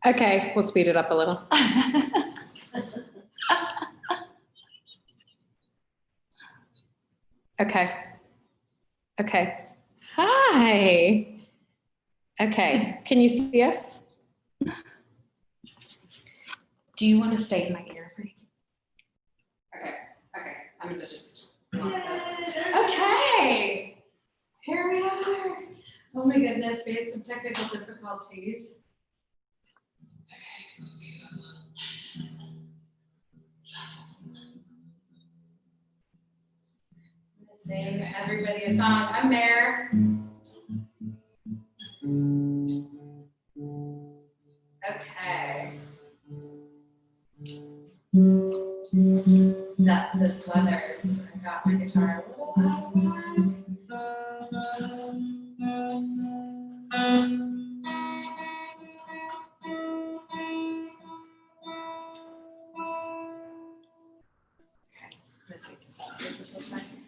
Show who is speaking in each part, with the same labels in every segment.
Speaker 1: Okay, we'll speed it up a little. Okay. Okay. Hi. Okay. Can you see us? Do you want to stay in my ear? Okay. Okay. I'm going to just block this. Okay. Here we are. Oh my goodness. We had some technical difficulties. Okay. Let's speed it up a little. Sing everybody a song. I'm Mare. Okay. This weather is, I got my guitar a little out of whack. Okay, I'm gonna take this out for just a second.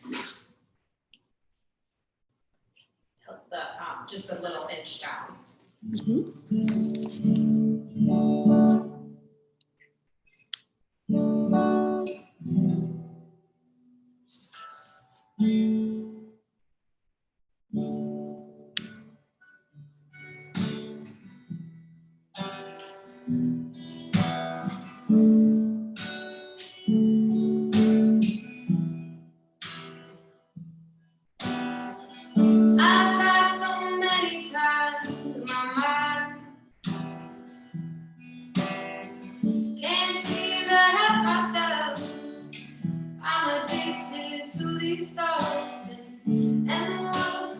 Speaker 1: Tilt the, just a little inch down. I've got so many times in my mind, can't seem to help myself. I'm addicted to these thoughts and the one.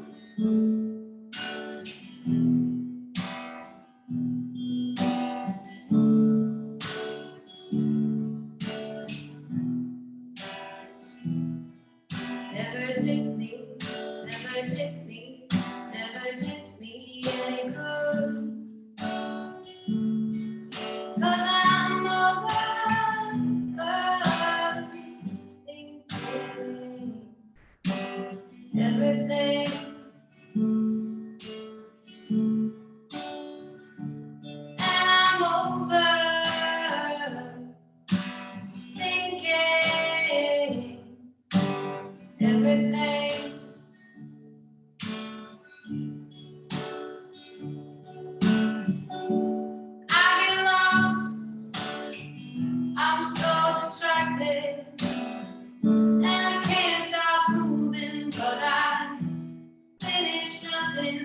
Speaker 1: Never did me, never did me, never did me any good. 'Cause I'm overthinking everything. And I'm overthinking everything. I get lost, I'm so distracted, and I can't stop moving, but I finish nothing.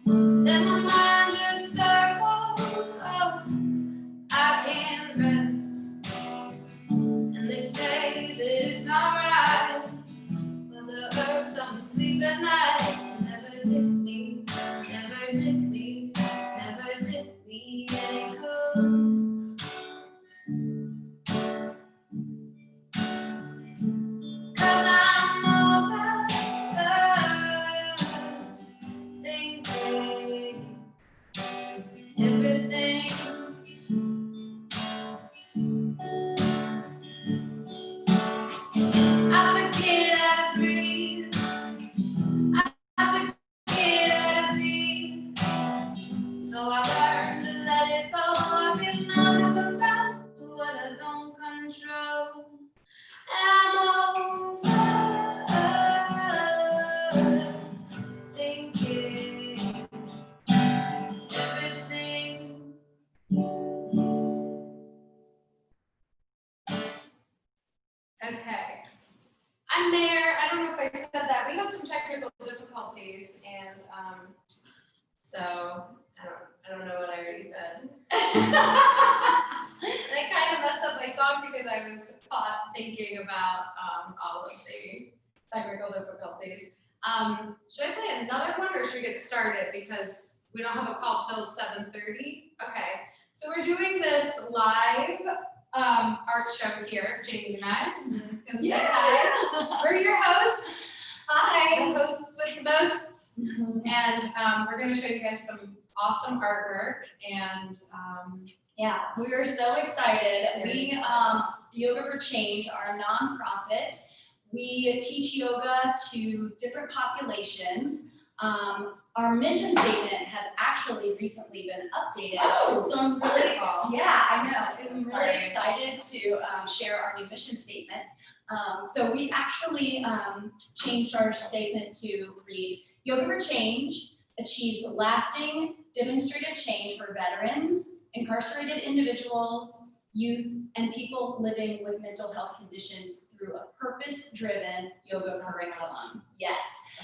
Speaker 1: Then my mind just circles, I can't rest. And they say that it's not right, but the herbs on me sleep at night. Never did me, never did me, never did me any good. 'Cause I'm overthinking everything. I forget how to breathe. I forget how to breathe. So I learned to let it go. I cannot live without what I don't control. And I'm overthinking everything. Okay. I'm there. I don't know if I said that. We had some technical difficulties, and so I don't know what I already said. And I kind of messed up my song because I was caught thinking about all of the technical difficulties. Should I play another one, or should we get started because we don't have a call till 7:30? Okay. So we're doing this live art show here, Jamie and I. Come say hi. We're your hosts. Hi, the hosts with the most. And we're going to show you guys some awesome artwork. And
Speaker 2: Yeah, we are so excited. We, Yoga for Change, are a nonprofit. We teach yoga to different populations. Our mission statement has actually recently been updated.
Speaker 3: Oh,
Speaker 2: so I'm really,
Speaker 3: wonderful.
Speaker 2: yeah, I know. I'm
Speaker 3: Sorry.
Speaker 2: really excited to share our new mission statement. So we actually changed our statement to read, Yoga for Change achieves lasting demonstrative change for veterans, incarcerated individuals, youth, and people living with mental health conditions through a purpose-driven yoga curriculum. Yes.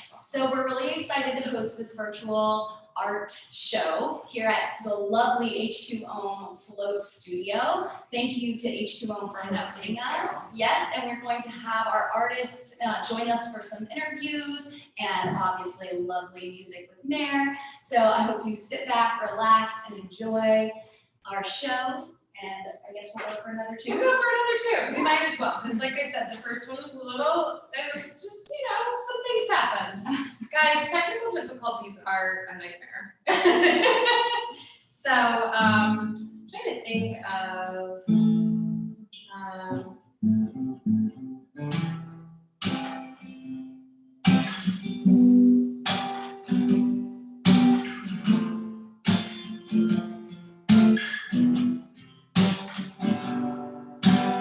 Speaker 2: So we're really excited to host this virtual art show here at the lovely H2 Ohm Float Studio. Thank you to H2 Ohm for hosting us. Yes, and we're going to have our artists join us for some interviews and obviously lovely music with Mare. So I hope you sit back, relax, and enjoy our show. And I guess we'll go for another two.
Speaker 3: We'll go for another two. We might as well, because like I said, the first one was a little, it was just, some things happened. Guys, technical difficulties are a nightmare. So, I'm trying to think of,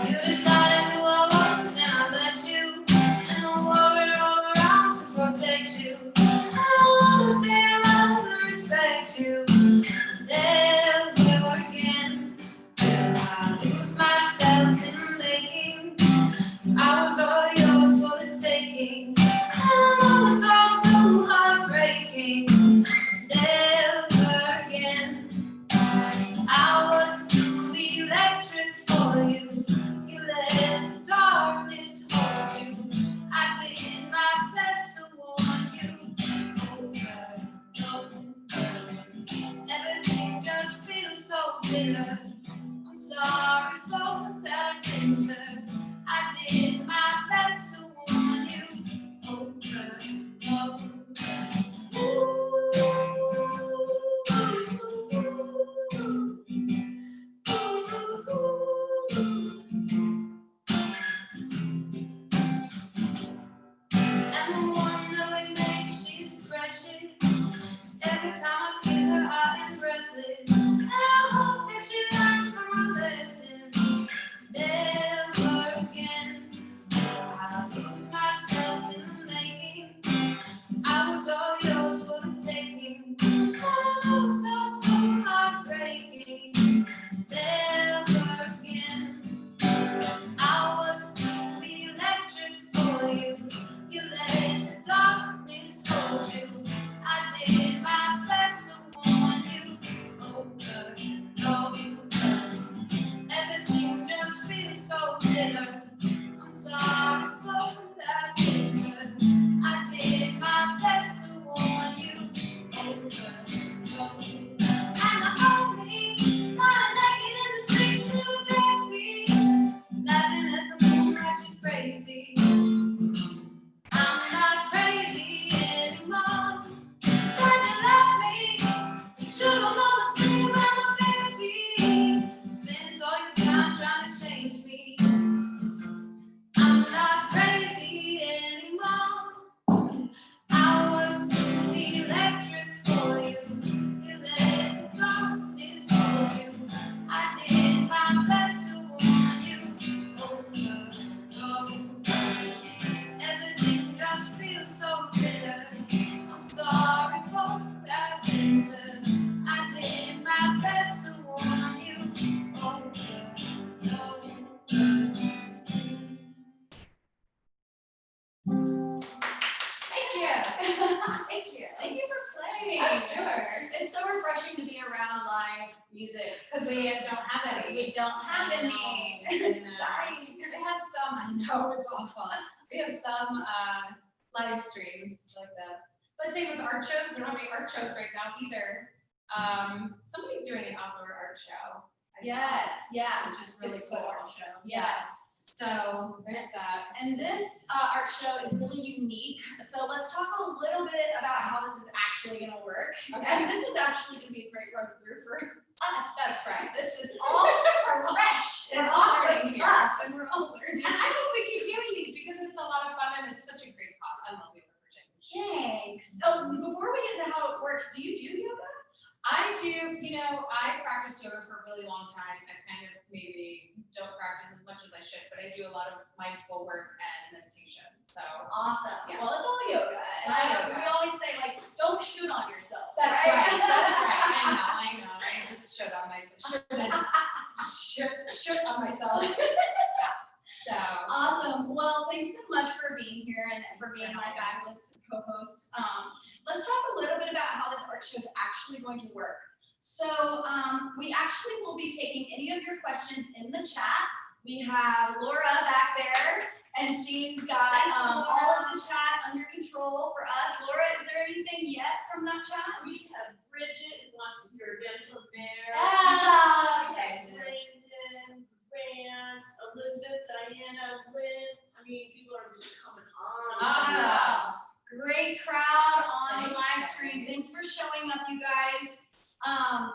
Speaker 1: You decided who I was, and I let you, and the world all around to protect you. I wanna say I love and respect you. Never again will I lose myself in the making. I was all yours for the taking. I know it's all so heartbreaking. Never again. I was too electric for you. You let the darkness hold you. I did my best to warn you. Everything just feels so bitter. I'm sorry for that winter. I did my best to warn you. Over. And the one that we make, she's precious. Every time I see her, I am breathless. And I hope that she learns from her lesson. Never again will I lose myself in the making. I was all yours for the taking. And I know it's all so heartbreaking. Never again. I was too electric for you. You let the darkness hold you. I did my best to warn you. Everything just feels so bitter. I'm sorry for that winter. I did my best to warn you. And I only got naked in the streets with bare feet, laughing at the moonlight, just crazy. I'm not crazy anymore. Said you love me, you should have known the thing about my bare feet. Spends all your time trying to change me. I'm not crazy anymore. I was too electric for you. You let the darkness hold you. I did my best to warn you. Everything just feels so bitter. I'm sorry for that winter. I did my best to warn you.
Speaker 3: thank you.
Speaker 2: Thank you. Thank you for playing.
Speaker 3: Oh, sure.
Speaker 2: It's so refreshing to be around live music.
Speaker 3: Because we don't have any.
Speaker 2: We don't have any.
Speaker 3: I know.
Speaker 2: Sorry.
Speaker 3: We have some, I know, it's awful. We have some live streams like this. But same with art shows, we don't have any art shows right now either. Somebody's doing an outdoor art show. I saw,
Speaker 2: Yes, yeah.
Speaker 3: which is really
Speaker 2: It's
Speaker 3: cool.
Speaker 2: art show. Yes.
Speaker 3: So there's that.
Speaker 2: And this art show is really unique. So let's talk a little bit about how this is actually going to work.
Speaker 3: Okay.
Speaker 2: And this is actually going to be a great run through for us.
Speaker 3: That's right.
Speaker 2: This is all fresh and
Speaker 3: We're all
Speaker 2: off the
Speaker 3: learning here.
Speaker 2: cuff, and we're all learning.
Speaker 3: And I hope we keep doing these because it's a lot of fun and it's such a great cause. I love yoga for change.
Speaker 2: Thanks. So before we get into how it works, do you do yoga?
Speaker 3: I do, I practiced yoga for a really long time. I kind of maybe don't practice as much as I should, but I do a lot of mindful work and meditation. So
Speaker 2: Awesome.
Speaker 3: Yeah.
Speaker 2: Well, it's all yoga. And
Speaker 3: All yoga.
Speaker 2: we always say, like, don't shoot on yourself.
Speaker 3: that's right. That's right. I know. I just should on myself. Should on myself. Yeah. So
Speaker 2: Awesome. Well, thanks so much for being here and for
Speaker 3: Thanks
Speaker 2: being
Speaker 3: for
Speaker 2: my
Speaker 3: having
Speaker 2: fabulous co-host. Let's talk a little bit about how this art show is actually going to work. So we actually will be taking any of your questions in the chat. We have Laura back there, and she's got
Speaker 3: Thank you,
Speaker 2: all
Speaker 3: Laura.
Speaker 2: of the chat under control for us. Laura, is there anything yet from that chat?
Speaker 4: We have Bridget who wants to hear again from Mary.
Speaker 3: Okay.
Speaker 4: Brandon, Grant, Elizabeth, Diana, Lynn. I mean, people are just coming on.
Speaker 3: Awesome.
Speaker 2: Wow. Great crowd on the
Speaker 3: Thanks,
Speaker 2: live
Speaker 3: guys.
Speaker 2: stream. Thanks for showing up, you guys.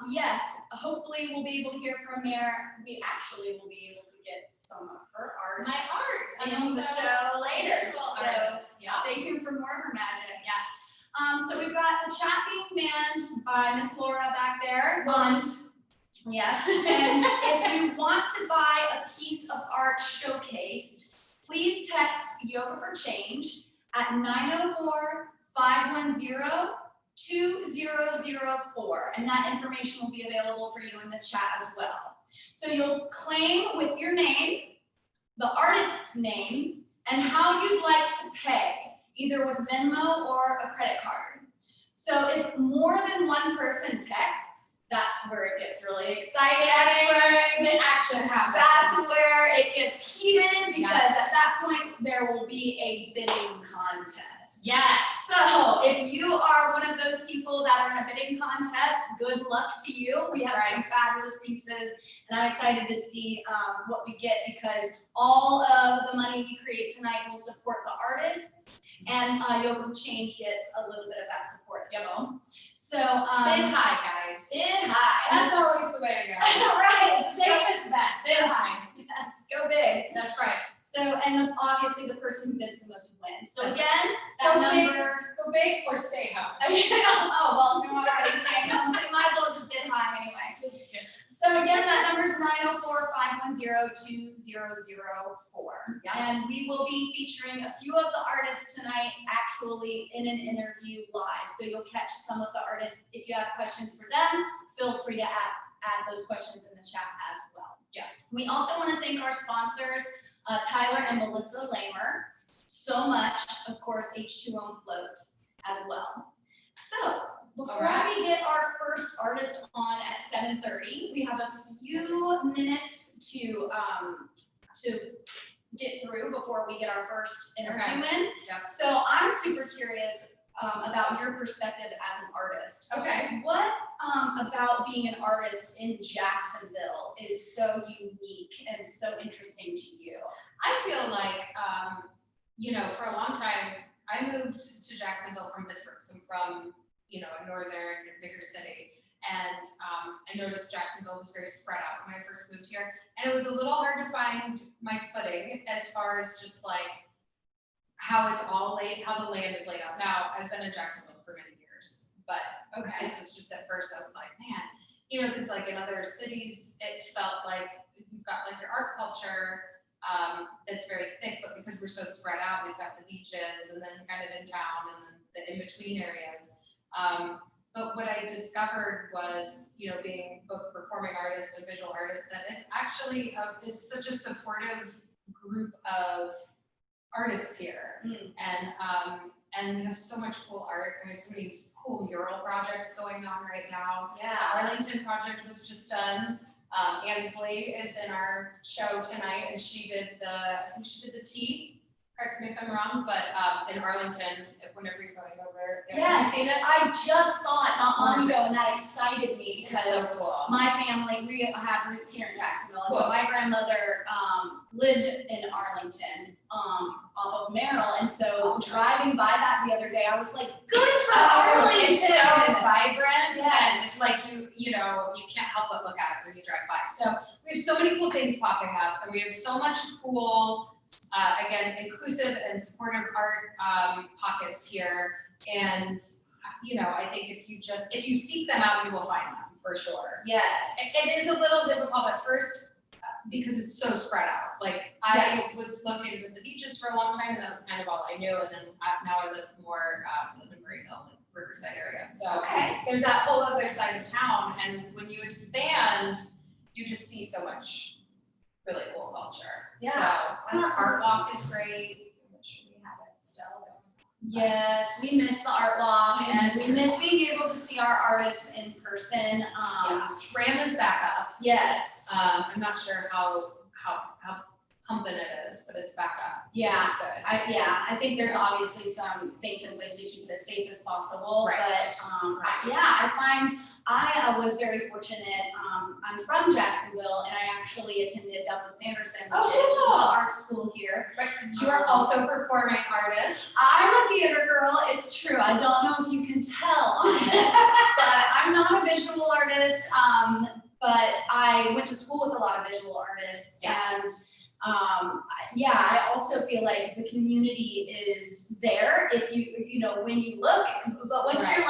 Speaker 2: Yes, hopefully we'll be able to hear from Mare. We actually will be able to get some of her art
Speaker 3: My art
Speaker 2: in the
Speaker 3: so
Speaker 2: show later.
Speaker 3: visual
Speaker 2: So
Speaker 3: artist, yeah.
Speaker 2: stay tuned for more of her magic.
Speaker 3: Yes.
Speaker 2: So we've got the chat being manned by Miss Laura back there. Yes, and if you want to buy a piece of art showcased, please text Yoga for Change at 904-510-2004, and that information will be available for you in the chat as well. So you'll claim with your name, the artist's name, and how you'd like to pay, either with Venmo or a credit card. So if more than one person texts, that's where it gets really exciting.
Speaker 3: That's where the action happens.
Speaker 2: That's where it gets heated, because
Speaker 3: Yes.
Speaker 2: at that point, there will be a bidding contest.
Speaker 3: Yes.
Speaker 2: So if you are one of those people that are in a bidding contest, good luck to you. We
Speaker 3: That's
Speaker 2: have some
Speaker 3: right.
Speaker 2: fabulous pieces, and I'm excited to see what we get, because all of the money we create tonight will support the artists, and Yoga for Change gets a little bit of that support as well. So
Speaker 3: Bid high, guys.
Speaker 2: bid high.
Speaker 3: That's always the way to go.
Speaker 2: Right.
Speaker 3: Safest bet. Bid high.
Speaker 2: Yes, go big.
Speaker 3: That's right.
Speaker 2: So, and obviously the person who bids the most wins. So
Speaker 3: That's
Speaker 2: again,
Speaker 3: Go
Speaker 2: that
Speaker 3: big.
Speaker 2: number.
Speaker 3: Go big or stay home.
Speaker 2: Oh, well, no, I'm already staying home, so you might as well just bid high anyway.
Speaker 3: Just kidding.
Speaker 2: So again, that number is 904-510-2004.
Speaker 3: Yeah.
Speaker 2: And we will be featuring a few of the artists tonight actually in an interview live. So you'll catch some of the artists. If you have questions for them, feel free to add those questions in the chat as well.
Speaker 3: Yeah.
Speaker 2: We also want to thank our sponsors, Tyler and Melissa Lamer, so much, of course, H2O Float as well. So before
Speaker 3: All right.
Speaker 2: we get our first artist on at 7:30, we have a few minutes to get through before we get our first interview in.
Speaker 3: Yep.
Speaker 2: So I'm super curious about your perspective as an artist.
Speaker 3: Okay.
Speaker 2: What about being an artist in Jacksonville is so unique and so interesting to you?
Speaker 3: I feel like, for a long time, I moved to Jacksonville from Pittsburgh, so from, a northern, bigger city. And I noticed Jacksonville was very spread out when I first moved here. And it was a little hard to find my footing as far as just like how the land is laid out. Now, I've been in Jacksonville for many years, but
Speaker 2: Okay.
Speaker 3: this was just at first, I was like, man, because like in other cities, it felt like you've got like your art culture that's very thick, but because we're so spread out, we've got the beaches and then kind of in town and then the in-between areas. But what I discovered was, being both performing artist and visual artist, that it's actually, it's such a supportive group of artists here. And we have so much cool art, and there's so many cool mural projects going on right now. The
Speaker 2: Yeah.
Speaker 3: Arlington project was just done. Ansley is in our show tonight, and she did the tea correct me if I'm wrong, but in Arlington, whenever you're going over there, have
Speaker 2: Yes,
Speaker 3: you seen it?
Speaker 2: I just saw it not long ago,
Speaker 3: Gorgeous.
Speaker 2: and that excited me
Speaker 3: It's
Speaker 2: because
Speaker 3: so cool.
Speaker 2: my family, we have roots here in Jacksonville, and so
Speaker 3: Cool.
Speaker 2: my grandmother lived in Arlington, off of Merrill, and so
Speaker 3: Awesome.
Speaker 2: driving by that the other day, I was like, good for
Speaker 3: Oh,
Speaker 2: Arlington!
Speaker 3: it's so vibrant, and
Speaker 2: Yes.
Speaker 3: it's like you know, you can't help but look at it when you drive by. So we have so many cool things popping up, and we have so much cool, again, inclusive and supportive art pockets here. And you know, I think if you seek them out, you will find them for sure.
Speaker 2: Yes.
Speaker 3: It is a little difficult at first because it's so spread out. Like I
Speaker 2: Yes.
Speaker 3: was located with the beaches for a long time, and that was kind of all I knew. And then now I live more in the Greenville, like Riverside area. So
Speaker 2: Okay.
Speaker 3: there's that whole other side of town, and when you expand, you just see so much really cool culture.
Speaker 2: Yeah,
Speaker 3: So our
Speaker 2: absolutely.
Speaker 3: art walk is great. I'm sure we have it still.
Speaker 2: Yes, we miss the art walk, and
Speaker 3: Yes.
Speaker 2: we miss being able to see our artists in person.
Speaker 3: RAM is back up.
Speaker 2: Yes.
Speaker 3: I'm not sure how pumping it is, but it's back up.
Speaker 2: Yeah.
Speaker 3: Which is good.
Speaker 2: I think there's obviously some things in place to keep it as safe as possible,
Speaker 3: Right.
Speaker 2: but, I find, I was very fortunate, I'm from Jacksonville, and I actually attended Douglas Anderson, which
Speaker 3: Oh,
Speaker 2: is the
Speaker 3: cool.
Speaker 2: art school here.
Speaker 3: Right, because you are also performing artist.
Speaker 2: I'm a theater girl, it's true, I don't know if you can tell on this, but I'm not a visual artist, but I went to school with a lot of visual artists,
Speaker 3: Yeah.
Speaker 2: and I also feel like the community is there if you know, when you look, but once you're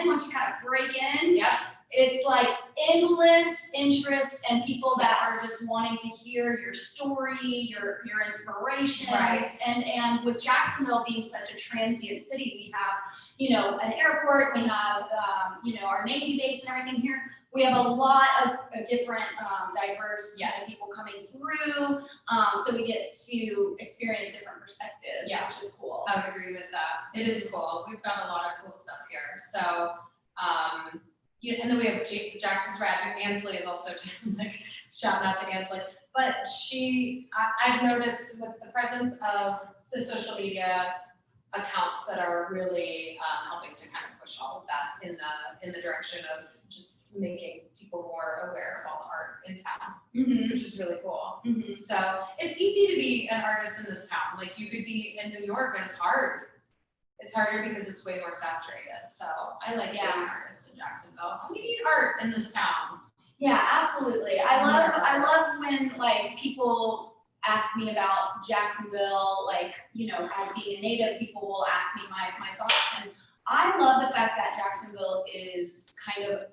Speaker 2: once you kind of break in,
Speaker 3: Yep.
Speaker 2: it's like endless interest and people that are
Speaker 3: Yes.
Speaker 2: just wanting to hear your story, your inspirations.
Speaker 3: Right.
Speaker 2: And with Jacksonville being such a transient city, we have, you know, an airport, we have, you know, our Navy base and everything here. We have a lot of different, diverse kind of
Speaker 3: Yes.
Speaker 2: people coming through, so we get to experience different perspectives,
Speaker 3: Yeah.
Speaker 2: which is cool.
Speaker 3: I would agree with that. It is cool. We've got a lot of cool stuff here. So, and then we have Jackson's rad. Ansley is also like shout out to Ansley. But I've noticed with the presence of the social media accounts that are really helping to kind of push all of that in the direction of just making people more aware of all the art in town, which is really cool.
Speaker 2: Mhm.
Speaker 3: So it's easy to be an artist in this town. Like you could be in New York and it's hard. It's harder because it's way more saturated. So I like being an artist in Jacksonville. And we need art in this town.
Speaker 2: Yeah, absolutely. I love when like people ask me about Jacksonville, like, you know, as being a native, people will ask me my thoughts. And I love the fact that Jacksonville is kind of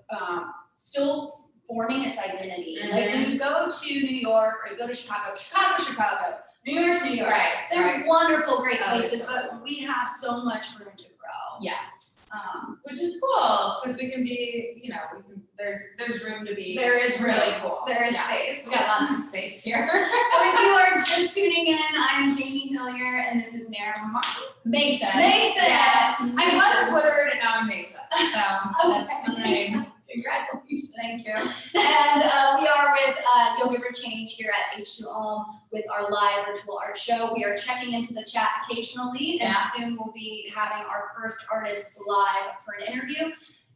Speaker 2: still forming its identity. Like when you go to New York or you go to Chicago, New York's New York.
Speaker 3: Right,
Speaker 2: They're
Speaker 3: right.
Speaker 2: wonderful, great
Speaker 3: Oh,
Speaker 2: places,
Speaker 3: so
Speaker 2: but we have so much room to grow.
Speaker 3: Yeah.
Speaker 2: Which
Speaker 3: Which is cool because we can be, you know, there's room to be
Speaker 2: There is room.
Speaker 3: really cool.
Speaker 2: there is
Speaker 3: Yeah.
Speaker 2: space.
Speaker 3: We got lots of space here.
Speaker 2: So if you are just tuning in, I'm Jamie Hillier, and this is Mary
Speaker 3: Mason.
Speaker 2: Mason.
Speaker 3: Yeah. I was Woodard and now I'm Mason. So that's the name.
Speaker 2: Congratulations.
Speaker 3: Thank you.
Speaker 2: And we are with Yoga for Change here at H2O with our live virtual art show. We are checking into the chat occasionally, and
Speaker 3: Yeah.
Speaker 2: soon we'll be having our first artist live for an interview.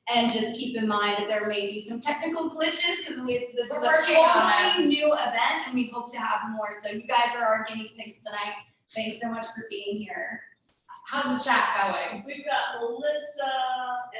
Speaker 2: And just keep in mind that there may be some technical glitches because this is
Speaker 3: We're
Speaker 2: a
Speaker 3: working on
Speaker 2: totally new event, and we hope to have more. So you guys are our guinea pigs tonight. Thanks so much for being here.
Speaker 3: How's the chat going?
Speaker 4: We've got Melissa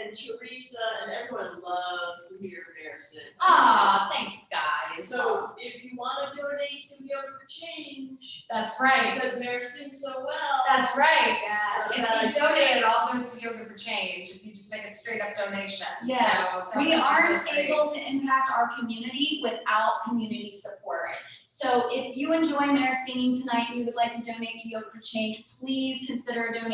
Speaker 4: and Teresa, and everyone loves to hear Harrison.
Speaker 3: Aw, thanks guys.
Speaker 4: So if you want to donate to Yoga for Change,
Speaker 3: That's right.
Speaker 4: because Mary sings so well.
Speaker 3: That's right.
Speaker 2: Yes.
Speaker 3: If you donate, it all goes to Yoga for Change. If you just make a straight up donation.
Speaker 2: Yes,
Speaker 3: So
Speaker 2: we
Speaker 3: definitely
Speaker 2: aren't
Speaker 3: feel free.
Speaker 2: able to impact our community without community support. So if you enjoy Mare singing tonight and you would like to donate to Yoga for Change, please consider a donation.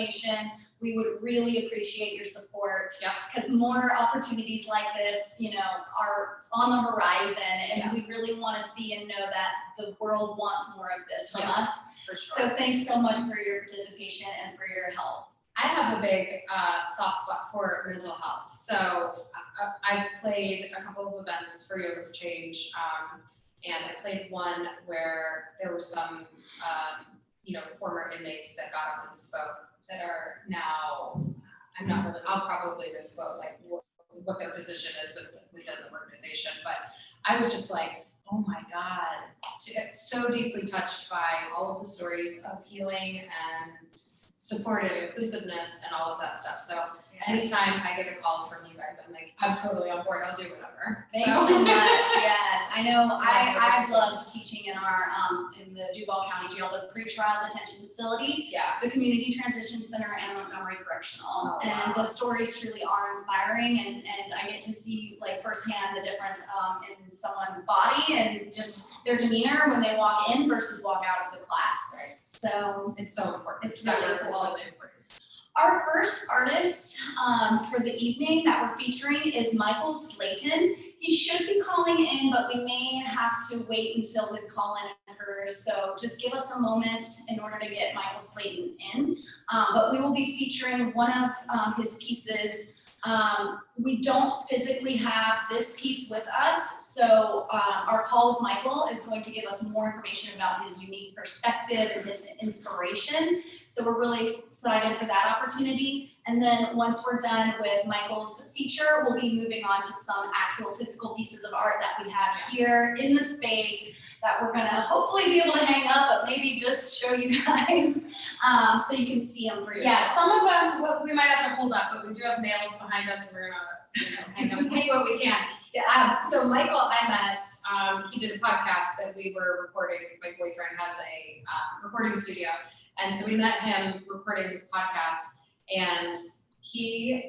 Speaker 2: We would really appreciate your support.
Speaker 3: Yep.
Speaker 2: Because more opportunities like this, you know, are on the horizon, and
Speaker 3: Yeah.
Speaker 2: we really want to see and know that the world wants more of this from
Speaker 3: Yeah.
Speaker 2: us.
Speaker 3: For sure.
Speaker 2: So thanks so much for your participation and for your help.
Speaker 3: I have a big soft spot for mental health. So I've played a couple of events for Yoga for Change, and I played one where there were some, former inmates that got up and spoke that are now, I'll probably misquote like what their position is within the organization, but I was just like, oh my God, so deeply touched by all of the stories of healing and support and inclusiveness and all of that stuff. So anytime I get a call from you guys, I'm like, I'm totally on board, I'll do whatever.
Speaker 2: Thanks so much, yes. I know, I've loved teaching in our, in the Duval County Jail, the pretrial detention facility,
Speaker 3: Yeah.
Speaker 2: the Community Transition Center, and Montgomery Correctional.
Speaker 3: Oh,
Speaker 2: And
Speaker 3: wow.
Speaker 2: the stories truly are inspiring, and I get to see like firsthand the difference in someone's body and just their demeanor when they walk in versus walk out of the class.
Speaker 3: Right.
Speaker 2: So
Speaker 3: It's so important.
Speaker 2: It's
Speaker 3: That
Speaker 2: really
Speaker 3: work is
Speaker 2: cool.
Speaker 3: really important.
Speaker 2: our first artist for the evening that we're featuring is Michael Slayton. He should be calling in, but we may have to wait until his call-in occurs. So just give us a moment in order to get Michael Slayton in. But we will be featuring one of his pieces. We don't physically have this piece with us, so our call with Michael is going to give us more information about his unique perspective and his inspiration. So we're really excited for that opportunity. And then once we're done with Michael's feature, we'll be moving on to some actual physical pieces of art that we have here in the space that we're gonna hopefully be able to hang up, but maybe just show you guys so you can see them for yourself.
Speaker 3: Yeah, some of them, we might have to hold up, but we do have nails behind us, and we're gonna, hang what we can. Yeah, so Michael, I met, he did a podcast that we were recording, because my boyfriend has a recording studio, and so we met him recording this podcast, and he's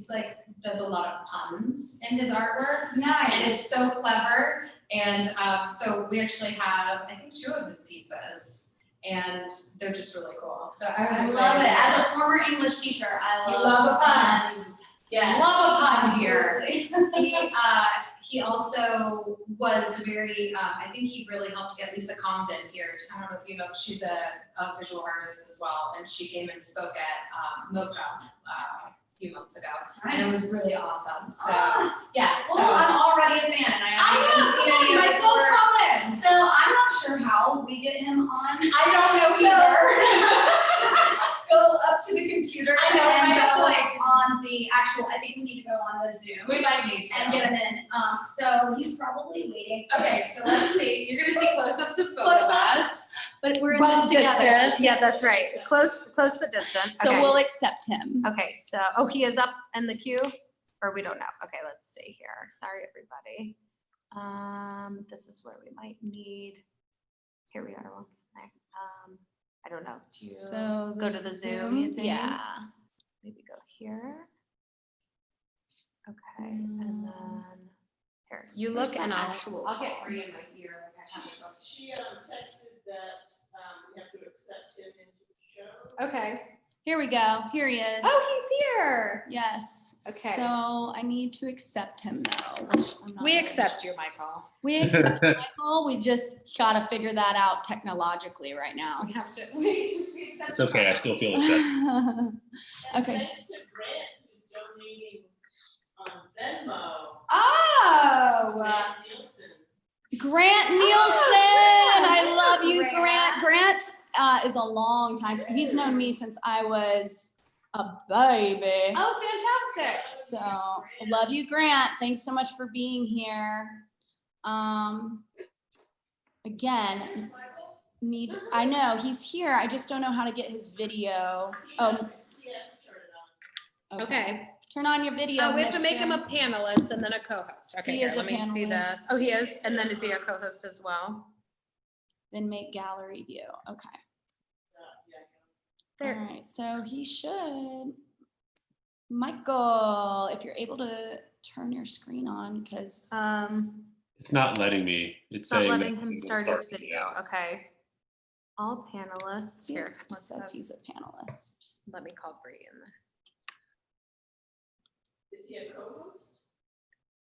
Speaker 3: like, does a lot of puns in his artwork,
Speaker 2: Nice.
Speaker 3: and it's so clever, and so we actually have, I think, 2 of his pieces, and they're just really cool. So I was
Speaker 2: I
Speaker 3: excited.
Speaker 2: love it. As a former English teacher, I
Speaker 3: You
Speaker 2: love
Speaker 3: love a pun.
Speaker 2: puns. Yes.
Speaker 3: Love a pun here.
Speaker 2: Absolutely.
Speaker 3: He also was very, I think he really helped get Lisa Compton here. I don't know if you know, she's a visual artist as well, and she came and spoke at Mocha a few months ago, and it was really awesome. So yeah, so
Speaker 2: Well, I'm already a fan, and I haven't seen any of his work.
Speaker 3: comments.
Speaker 2: So I'm not sure how we get him on.
Speaker 3: I don't know
Speaker 2: So-
Speaker 3: either.
Speaker 2: Go up to the computer
Speaker 3: I know, I
Speaker 2: and
Speaker 3: have to,
Speaker 2: go
Speaker 3: like-
Speaker 2: on the actual, I think we need to go on the Zoom
Speaker 3: We might need to.
Speaker 2: and get him in. So he's probably waiting.
Speaker 3: Okay, so let's see. You're gonna see close-ups of both of
Speaker 2: Close-ups.
Speaker 3: us.
Speaker 5: But we're in
Speaker 3: Well
Speaker 5: this together.
Speaker 3: distant. Yeah, that's right. Close but distant.
Speaker 5: So
Speaker 3: Okay.
Speaker 5: we'll accept him.
Speaker 3: Okay, so, he is up in the queue, or we don't know. Okay, let's see here. Sorry, everybody. This is where we might need, here we are. Okay. I don't know. Do you
Speaker 5: So
Speaker 3: go to the Zoom, you think?
Speaker 5: Yeah.
Speaker 3: Maybe go here? Okay, and then, here, you
Speaker 5: Where's
Speaker 3: look
Speaker 5: the
Speaker 3: and
Speaker 5: actual
Speaker 3: I'll get
Speaker 5: call?
Speaker 3: Bree in my ear. Like I have to go.
Speaker 4: She texted that, we have to accept him into the show.
Speaker 3: Okay.
Speaker 5: Here we go. Here he is.
Speaker 3: Oh, he's here.
Speaker 5: Yes.
Speaker 3: Okay.
Speaker 5: So I need to accept him though, which I'm not.
Speaker 3: We
Speaker 5: really
Speaker 3: accept you, Michael.
Speaker 5: We accept Michael. We just gotta figure that out technologically right now.
Speaker 3: We have to, we accept.
Speaker 6: It's okay, I still feel accepted.
Speaker 4: And
Speaker 5: Okay.
Speaker 4: thanks to Grant, who's donating on Venmo,
Speaker 3: Oh.
Speaker 4: Grant Nielsen.
Speaker 5: Grant Nielsen,
Speaker 3: Grant.
Speaker 5: I love you,
Speaker 3: Grant.
Speaker 5: Grant. Grant is a long time. He's known me since I was a baby.
Speaker 3: Oh, fantastic.
Speaker 5: So love you, Grant. Thanks so much for being here. Again, I know he's here. I just don't know how to get his video. Oh,
Speaker 4: He has to turn it on.
Speaker 5: okay. Turn on your video.
Speaker 3: We have to make him a
Speaker 5: mister.
Speaker 3: panelist and then a co-host. Okay,
Speaker 5: He
Speaker 3: here,
Speaker 5: is a
Speaker 3: let me see the,
Speaker 5: panelist.
Speaker 3: oh, he is, and then is he a co-host as well?
Speaker 5: Then make gallery view. Okay.
Speaker 4: Yeah,
Speaker 3: There.
Speaker 5: All right. So he should. Michael, if you're able to turn your screen on, because
Speaker 6: It's not letting me. It's
Speaker 3: It's not
Speaker 6: saying.
Speaker 3: letting
Speaker 6: that
Speaker 3: him
Speaker 6: it will
Speaker 3: start his
Speaker 6: yeah.
Speaker 3: video, okay. All panelists, here,
Speaker 5: he
Speaker 3: let's
Speaker 5: says
Speaker 3: have-
Speaker 5: he's a panelist.
Speaker 3: let me call Bree in there.
Speaker 4: Is he a co-host?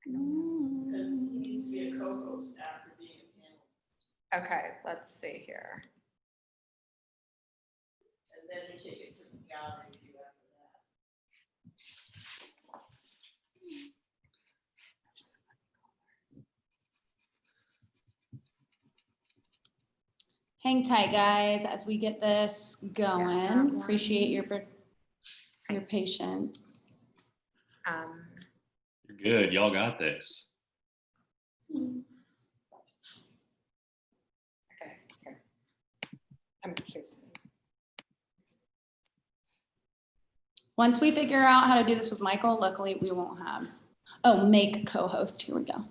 Speaker 4: Because he needs to be a
Speaker 5: Mm.
Speaker 4: co-host after being a panelist.
Speaker 3: Okay, let's see here.
Speaker 4: And then we take it to the gallery view after that.
Speaker 5: Hang tight, guys, as we get this going. Appreciate your patience.
Speaker 6: You're good. Y'all got this.
Speaker 7: Okay, here. I'm curious.
Speaker 5: Once we figure out how to do this with Michael, luckily we won't have, oh, make co-host. Here we go.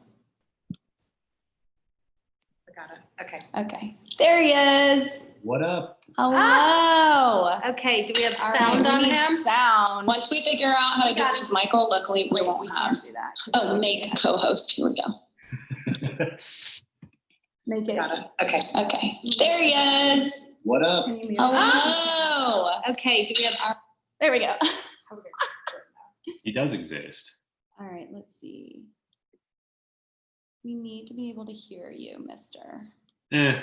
Speaker 7: I got it. Okay.
Speaker 5: Okay, there he is.
Speaker 6: What up?
Speaker 5: Hello.
Speaker 7: Okay, do we have
Speaker 5: All right,
Speaker 7: sound
Speaker 5: we
Speaker 7: on
Speaker 5: need
Speaker 7: him?
Speaker 5: Sound. Once we figure out how to do this with Michael, luckily we won't have,
Speaker 7: Can't do that.
Speaker 5: oh, make co-host. Here we go. Make it.
Speaker 7: Got it. Okay.
Speaker 5: Okay, there he is.
Speaker 6: What up?
Speaker 5: Hello.
Speaker 7: Okay, do we have?
Speaker 5: There we go.
Speaker 6: He does exist.
Speaker 5: All right, let's see. We need to be able to hear you, mister.
Speaker 6: Eh,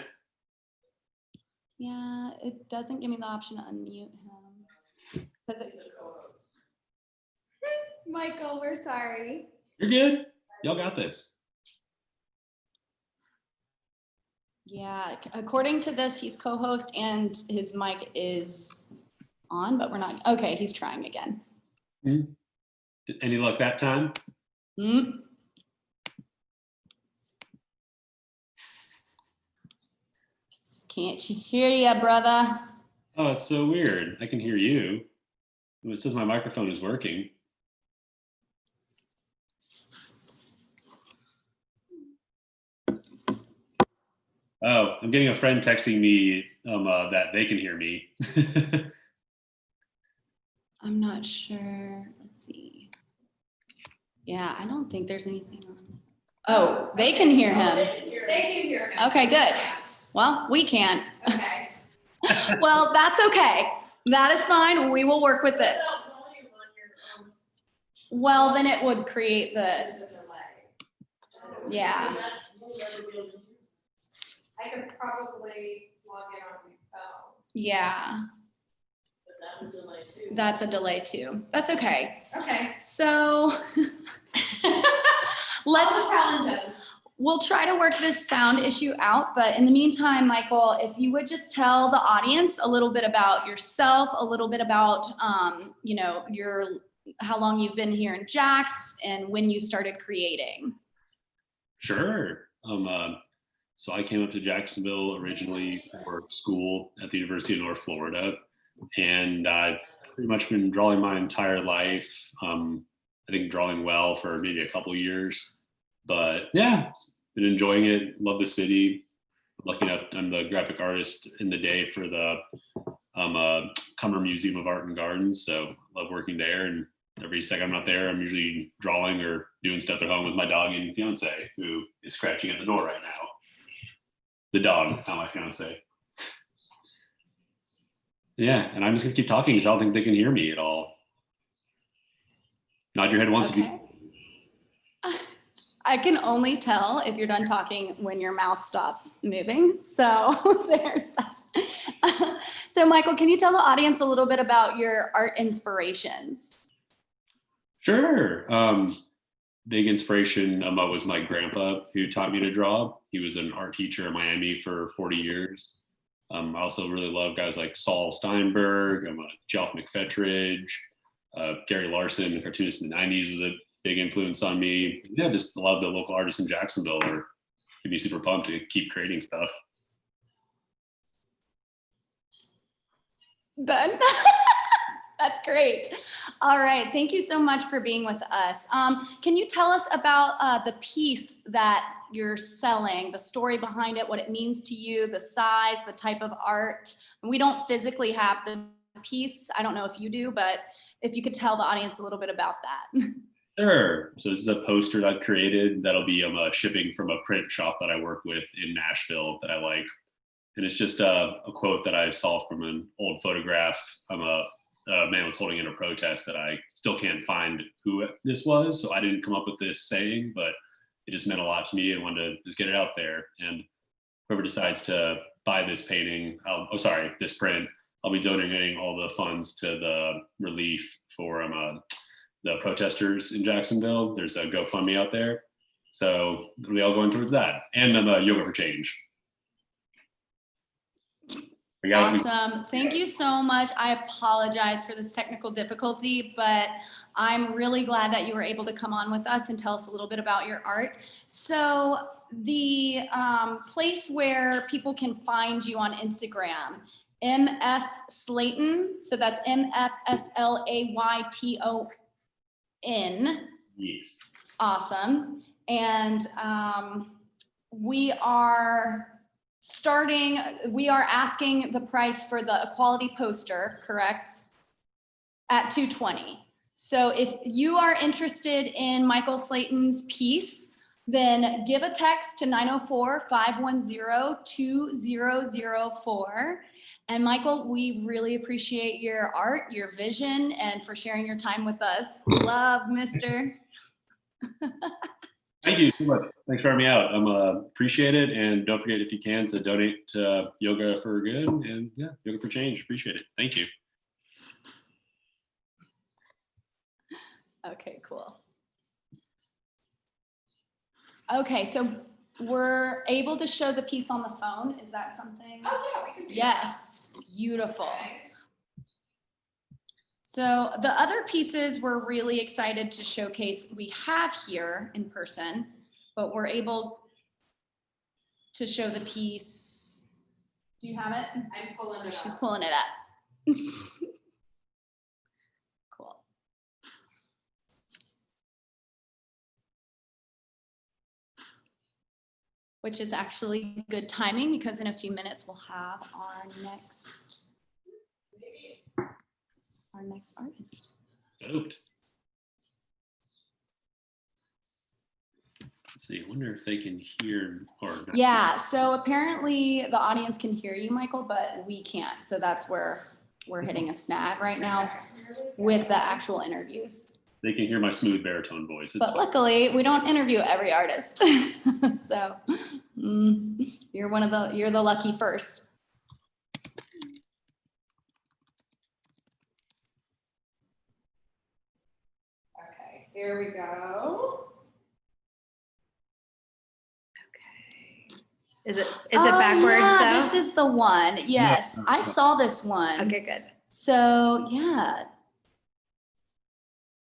Speaker 5: Yeah, it doesn't give me the option to unmute him. Does it?
Speaker 1: Michael, we're sorry.
Speaker 6: you're good. Y'all got this.
Speaker 5: Yeah, according to this, he's co-host and his mic is on, but we're not, okay, he's trying again.
Speaker 6: Any luck that time?
Speaker 5: Hmm. Can't hear ya, brother.
Speaker 6: Oh, it's so weird. I can hear you. It says my microphone is working. Oh, I'm getting a friend texting me that they can hear me.
Speaker 5: I'm not sure. Let's see. Yeah, I don't think there's anything on. Oh, they can hear him.
Speaker 3: They can hear him.
Speaker 5: Okay, good. Well, we can't.
Speaker 3: Okay.
Speaker 5: Well, that's okay. That is fine. We will work with this. Well, then it would create the, yeah.
Speaker 3: I could probably log in on my phone.
Speaker 5: Yeah, that's a delay too. That's okay.
Speaker 3: Okay.
Speaker 5: So
Speaker 3: Let's challenges.
Speaker 5: we'll try to work this sound issue out, but in the meantime, Michael, if you would just tell the audience a little bit about yourself, a little bit about, how long you've been here in Jax and when you started creating.
Speaker 6: Sure. So I came up to Jacksonville originally for school at the University of North Florida, and I've pretty much been drawing my entire life. I think drawing well for maybe a couple years, but yeah, been enjoying it. Love the city. Lucky enough, I'm the graphic artist in the day for the Cumber Museum of Art and Gardens, so love working there. And every second I'm not there, I'm usually drawing or doing stuff at home with my dog and fiance, who is scratching at the door right now. The dog, not my fiance. Yeah, and I'm just gonna keep talking because I don't think they can hear me at all. Nod your head once if you.
Speaker 5: Okay. I can only tell if you're done talking when your mouth stops moving. So there's that. So Michael, can you tell the audience a little bit about your art inspirations?
Speaker 6: Sure. Big inspiration was my grandpa who taught me to draw. He was an art teacher in Miami for 40 years. I also really love guys like Saul Steinberg, Jelf McFetridge, Gary Larson, a cartoonist in the 90s, was a big influence on me. Yeah, just love the local artists in Jacksonville. Or could be super pumped to keep creating stuff.
Speaker 5: Done. That's great. All right. Thank you so much for being with us. Can you tell us about the piece that you're selling, the story behind it, what it means to you, the size, the type of art? We don't physically have the piece. I don't know if you do, but if you could tell the audience a little bit about that.
Speaker 6: Sure. So this is a poster that I've created that'll be shipping from a print shop that I work with in Nashville that I like. And it's just a quote that I saw from an old photograph. A man was holding in a protest that I still can't find who this was. So I didn't come up with this saying, but it just meant a lot to me and wanted to just get it out there. And whoever decides to buy this painting, this print, I'll be donating all the funds to the relief for the protesters in Jacksonville. There's a GoFundMe out there. So it'll be all going towards that. And Yoga for Change. I got it.
Speaker 5: Awesome. Thank you so much. I apologize for this technical difficulty, but I'm really glad that you were able to come on with us and tell us a little bit about your art. So the place where people can find you on Instagram, MF Slayton. So that's MFSLAYTON.
Speaker 6: Yes.
Speaker 5: Awesome. And we are asking the price for the equality poster, correct? At $220. So if you are interested in Michael Slayton's piece, then give a text to 904-510-2004. And Michael, we really appreciate your art, your vision, and for sharing your time with us. Love, mister.
Speaker 6: Thank you so much. Thanks for having me out. Appreciate it. And don't forget, if you can, to donate to Yoga for Good and yeah, Yoga for Change. Appreciate it. Thank you.
Speaker 5: Okay, cool. Okay, so we're able to show the piece on the phone. Is that something?
Speaker 3: Oh, yeah, we can do that.
Speaker 5: Yes, beautiful.
Speaker 3: Okay.
Speaker 5: So the other pieces we're really excited to showcase we have here in person, but we're able to show the piece. Do you have it?
Speaker 3: I'm pulling it
Speaker 5: She's
Speaker 3: up.
Speaker 5: pulling it up. Cool. Which is actually good timing because in a few minutes we'll have our next artist.
Speaker 6: Stoked. Let's see. I wonder if they can hear or
Speaker 5: Yeah, so apparently the audience can hear you, Michael, but we can't. So that's where we're hitting a snag right now with the actual interviews.
Speaker 6: they can hear my smooth baritone voice. It's
Speaker 5: But
Speaker 6: fine.
Speaker 5: luckily, we don't interview every artist. So you're the lucky first.
Speaker 3: Okay, here we go.
Speaker 7: Is it
Speaker 5: Oh,
Speaker 7: backwards
Speaker 5: yeah,
Speaker 7: though?
Speaker 5: This is the one. Yes, I saw this one.
Speaker 7: Okay, good.
Speaker 5: So yeah.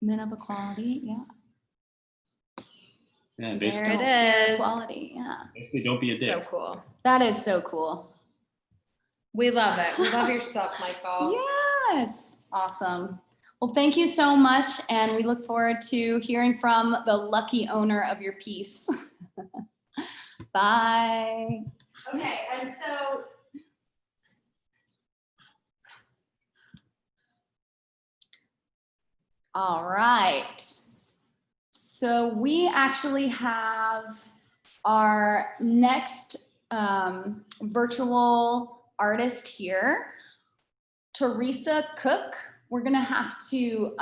Speaker 5: Men of equality, yeah.
Speaker 6: Yeah,
Speaker 7: There
Speaker 6: basically,
Speaker 7: it
Speaker 5: Fair
Speaker 7: is.
Speaker 5: Equality, yeah.
Speaker 6: basically, don't be a dick.
Speaker 7: So cool.
Speaker 5: That is so cool.
Speaker 3: We love it. We love your stuff, Michael.
Speaker 5: Yes, awesome. Well, thank you so much, and we look forward to hearing from the lucky owner of your piece. Bye.
Speaker 3: Okay, and so
Speaker 5: All right. So we actually have our next virtual artist here, Teresa Cook. We're gonna have to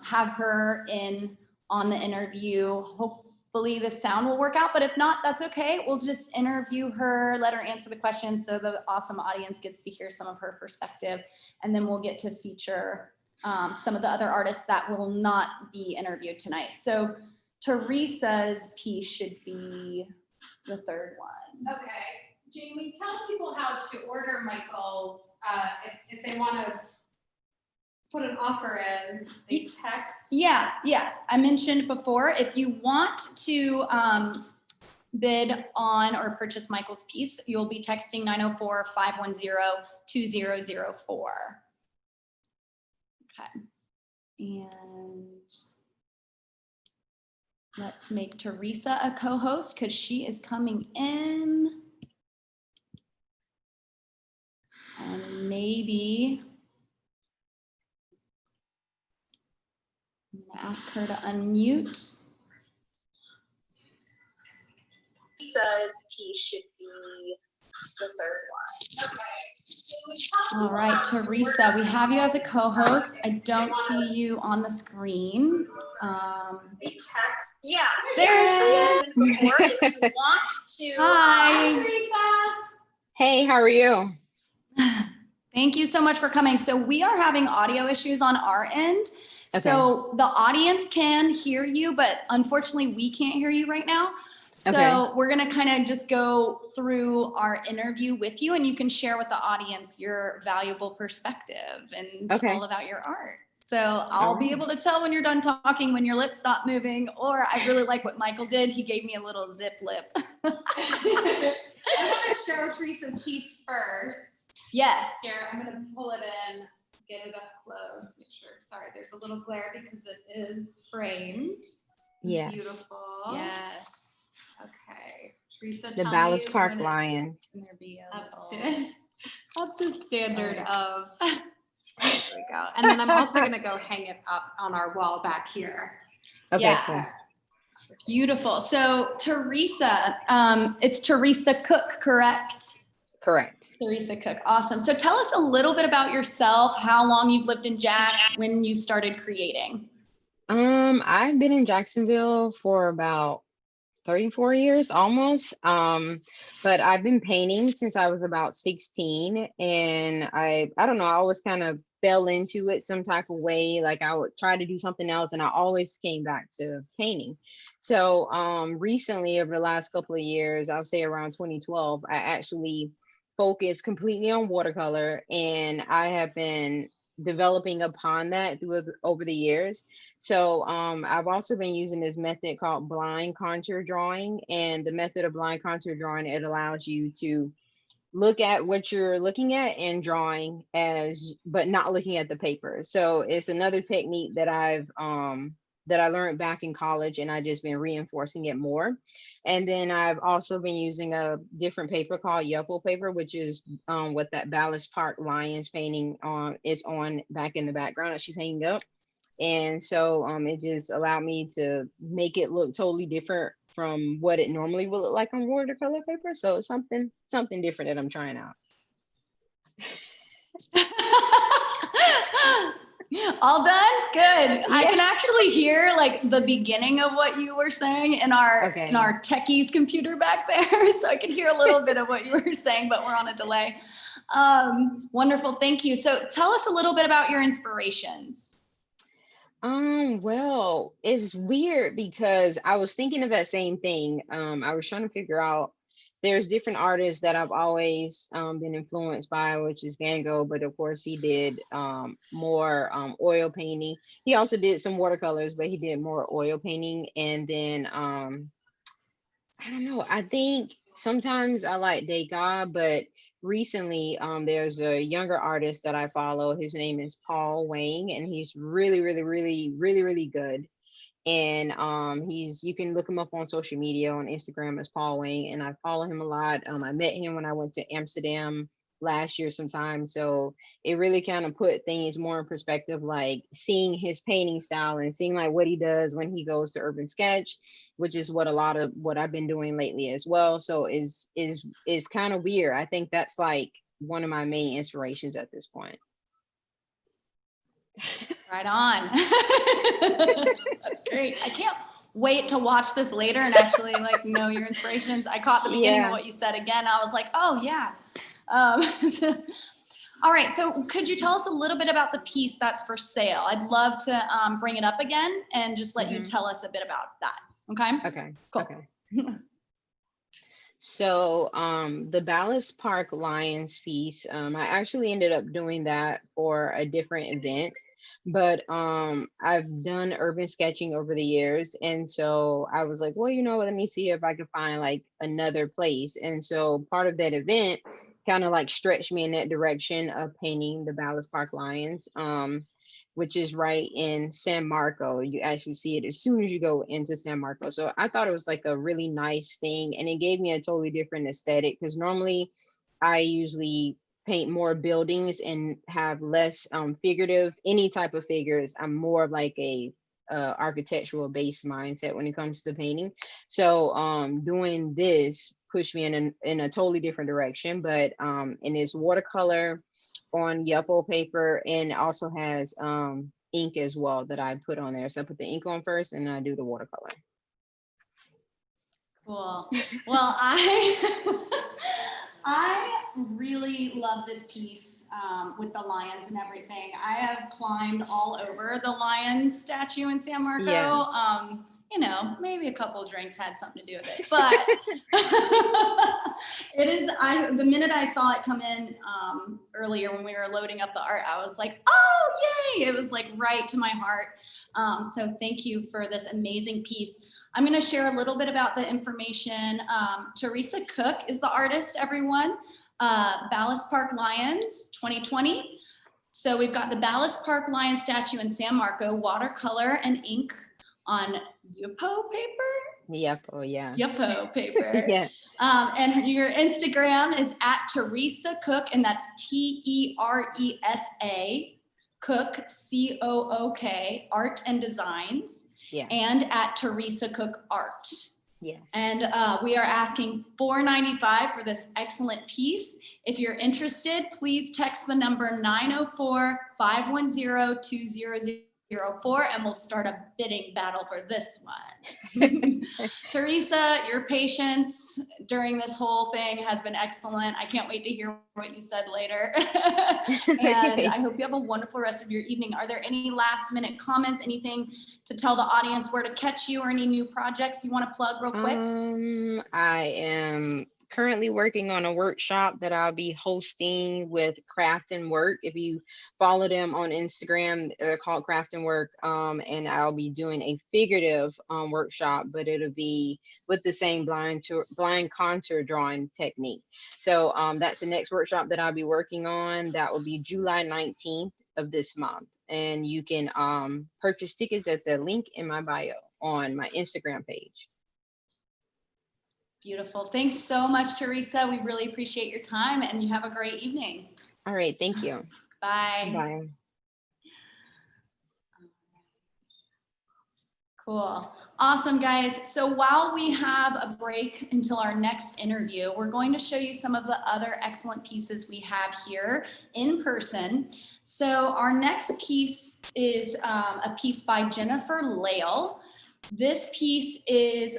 Speaker 5: have her in on the interview. Hopefully the sound will work out, but if not, that's okay. We'll just interview her, let her answer the questions so the awesome audience gets to hear some of her perspective, and then we'll get to feature some of the other artists that will not be interviewed tonight. So Teresa's piece should be the third one.
Speaker 3: okay, Jamie, tell people how to order Michael's, if they want to put an offer in, they text.
Speaker 5: Yeah, I mentioned before, if you want to bid on or purchase Michael's piece, you'll be texting 904-510-2004. Okay. And let's make Teresa a co-host because she is coming in. And maybe I'm gonna ask her to unmute. Teresa's piece should be the third one. All right, Teresa, we have you as a co-host. I don't see you on the screen.
Speaker 7: Yeah.
Speaker 5: There she is. If you want to.
Speaker 3: Hi,
Speaker 5: Hi.
Speaker 3: Teresa.
Speaker 8: Hey, how are you?
Speaker 5: Thank you so much for coming. So we are having audio issues on our end. So the audience can hear you, but unfortunately we can't hear you right now.
Speaker 8: Okay.
Speaker 5: So we're gonna kind of just go through our interview with you, and you can share with the audience your valuable perspective and
Speaker 8: Okay.
Speaker 5: all about your art. So I'll be
Speaker 8: right.
Speaker 5: able to tell when you're done talking, when your lips stop moving, or I really like what Michael did. He gave me a little zip lip.
Speaker 3: I want to show Teresa's piece first.
Speaker 5: Yes.
Speaker 3: Here, I'm gonna pull it in, get it up close, make sure, sorry, there's a little glare because it is framed.
Speaker 8: Yes.
Speaker 3: Beautiful.
Speaker 5: Yes.
Speaker 3: Okay, Teresa,
Speaker 8: The
Speaker 3: tell
Speaker 8: Ballas
Speaker 3: me
Speaker 8: Park
Speaker 3: when it's
Speaker 8: Lions.
Speaker 5: Can there be a
Speaker 3: up
Speaker 5: little-
Speaker 3: to, up to standard
Speaker 5: Oh.
Speaker 3: of, there we go. And then I'm also gonna go hang it up on our wall back here.
Speaker 8: Okay,
Speaker 5: Yeah.
Speaker 8: cool.
Speaker 5: Beautiful. So Teresa, it's Teresa Cook, correct?
Speaker 8: Correct.
Speaker 5: Teresa Cook. Awesome. So tell us a little bit about yourself, how long you've lived in Jax, when you started creating.
Speaker 8: I've been in Jacksonville for about 34 years almost. But I've been painting since I was about 16, and I don't know, I always kind of fell into it some type of way. Like I would try to do something else, and I always came back to painting. So recently, over the last couple of years, I'll say around 2012, I actually focused completely on watercolor, and I have been developing upon that over the years. So I've also been using this method called blind contour drawing, and the method of blind contour drawing, it allows you to look at what you're looking at and drawing but not looking at the paper. So it's another technique that I learned back in college, and I just been reinforcing it more. And then I've also been using a different paper called Yuffle paper, which is what that Ballas Park Lions painting is on back in the background that she's hanging up. And so it just allowed me to make it look totally different from what it normally would look like on watercolor paper. So it's something different that I'm trying out.
Speaker 5: All done? Good. I can actually hear like the beginning of what you were saying in our
Speaker 8: Okay.
Speaker 5: techies computer back there. So I could hear a little bit of what you were saying, but we're on a delay. Wonderful. Thank you. So tell us a little bit about your inspirations.
Speaker 8: Well, it's weird because I was thinking of that same thing. I was trying to figure out, there's different artists that I've always been influenced by, which is Van Gogh, but of course he did more oil painting. He also did some watercolors, but he did more oil painting. And then I don't know, I think sometimes I like Degas, but recently there's a younger artist that I follow. His name is Paul Wang, and he's really, really, really, really, really good. And you can look him up on social media, on Instagram as Paul Wang, and I follow him a lot. I met him when I went to Amsterdam last year sometime, so it really kind of put things more in perspective, like seeing his painting style and seeing like what he does when he goes to Urban Sketch, which is what a lot of what I've been doing lately as well. So is kind of weird. I think that's like one of my main inspirations at this point.
Speaker 5: Right on. That's great. I can't wait to watch this later and actually like know your inspirations. I caught the beginning of
Speaker 8: Yeah.
Speaker 5: what you said again. I was like, oh yeah. All right. So could you tell us a little bit about the piece that's for sale? I'd love to bring it up again and just let you tell us a bit about that. Okay.
Speaker 8: Okay.
Speaker 5: Cool.
Speaker 8: Okay. So the Ballas Park Lions piece, I actually ended up doing that for a different event, but I've done urban sketching over the years, and so I was like, well, you know, let me see if I could find like another place. And so part of that event kind of like stretched me in that direction of painting the Ballas Park Lions, which is right in San Marco. You actually see it as soon as you go into San Marco. So I thought it was like a really nice thing, and it gave me a totally different aesthetic, because normally I usually paint more buildings and have less figurative, any type of figures. I'm more of like a architectural based mindset when it comes to painting. So doing this pushed me in a totally different direction, but and it's watercolor on Yuffle paper, and it also has ink as well that I put on there. So I put the ink on first, and I do the watercolor.
Speaker 5: Cool. Well, I really love this piece with the lions and everything. I have climbed all over the lion statue in San Marco.
Speaker 8: Yeah.
Speaker 5: you know, maybe a couple drinks had something to do with it, but it is, the minute I saw it come in earlier when we were loading up the art, I was like, oh, yay. It was like right to my heart. So thank you for this amazing piece. I'm going to share a little bit about the information. Teresa Cook is the artist, everyone. Ballast Park Lions 2020. So we've got the Ballast Park Lion statue in San Marco, watercolor and ink on Yupo paper?
Speaker 8: Yep. Oh, yeah.
Speaker 5: Yupo paper.
Speaker 8: Yeah.
Speaker 5: And your Instagram is at Teresa Cook, and that's Teresa Cook, COOK, art and designs,
Speaker 8: Yes.
Speaker 5: and at Teresa Cook Art.
Speaker 8: Yes.
Speaker 5: And we are asking $4.95 for this excellent piece. If you're interested, please text the number 904-510-2004 and we'll start a bidding battle for this one. Teresa, your patience during this whole thing has been excellent. I can't wait to hear what you said later. And I hope you have a wonderful rest of your evening. Are there any last minute comments, anything to tell the audience where to catch you, or any new projects you want to plug real quick?
Speaker 8: I am currently working on a workshop that I'll be hosting with Craft and Work. If you follow them on Instagram, they're called Craft and Work. And I'll be doing a figurative workshop, but it'll be with the same blind contour drawing technique. So that's the next workshop that I'll be working on. That will be July 19th of this month. And you can purchase tickets at the link in my bio on my Instagram page.
Speaker 5: Beautiful. Thanks so much, Teresa. We really appreciate your time, and you have a great evening.
Speaker 8: All right. Thank you.
Speaker 5: Bye.
Speaker 8: Bye.
Speaker 5: Cool. Awesome, guys. So while we have a break until our next interview, we're going to show you some of the other excellent pieces we have here in person. So our next piece is a piece by Jennifer Lale. This piece is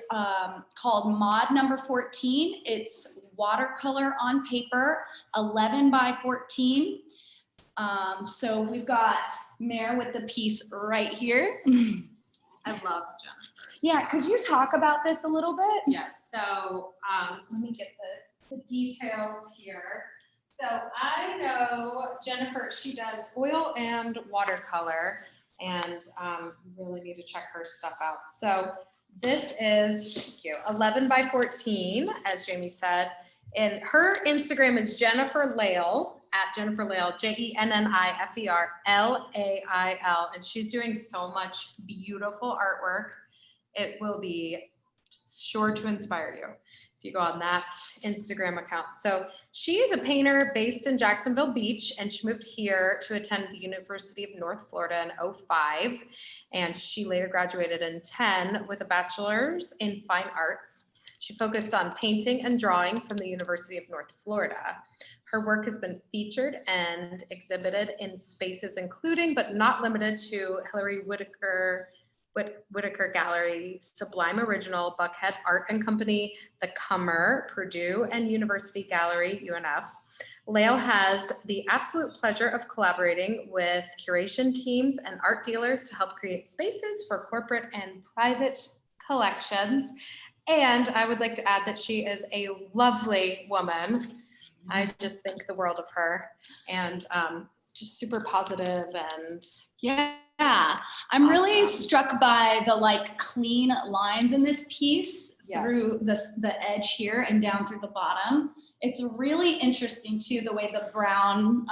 Speaker 5: called Mod number 14. It's watercolor on paper, 11 by 14. So we've got Mare with the piece right here.
Speaker 3: I love Jennifer's.
Speaker 5: Yeah, could you talk about this a little bit?
Speaker 3: Yes, so let me get the details here. So I know Jennifer, she does oil and watercolor, and you really need to check her stuff out. So this is, thank you, 11 by 14, as Jamie said. And her Instagram is Jennifer Lail, at Jennifer Lail, JenniferLail, and she's doing so much beautiful artwork. It will be sure to inspire you if you go on that Instagram account. So she is a painter based in Jacksonville Beach, and she moved here to attend the University of North Florida in 2005. And she later graduated in 2010 with a bachelor's in fine arts. She focused on painting and drawing from the University of North Florida. Her work has been featured and exhibited in spaces including, but not limited to, Hillary Whitaker Gallery, Sublime Original, Buckhead Art and Company, The Comer, Purdue, and University Gallery, UNF. Lail has the absolute pleasure of collaborating with curation teams and art dealers to help create spaces for corporate and private collections. And I would like to add that she is a lovely woman. I just think the world of her, and just super positive and
Speaker 5: Yeah, I'm really struck by the like clean lines in this piece.
Speaker 3: Yes.
Speaker 5: Through the edge here and down through the bottom. It's really interesting too, the way the brown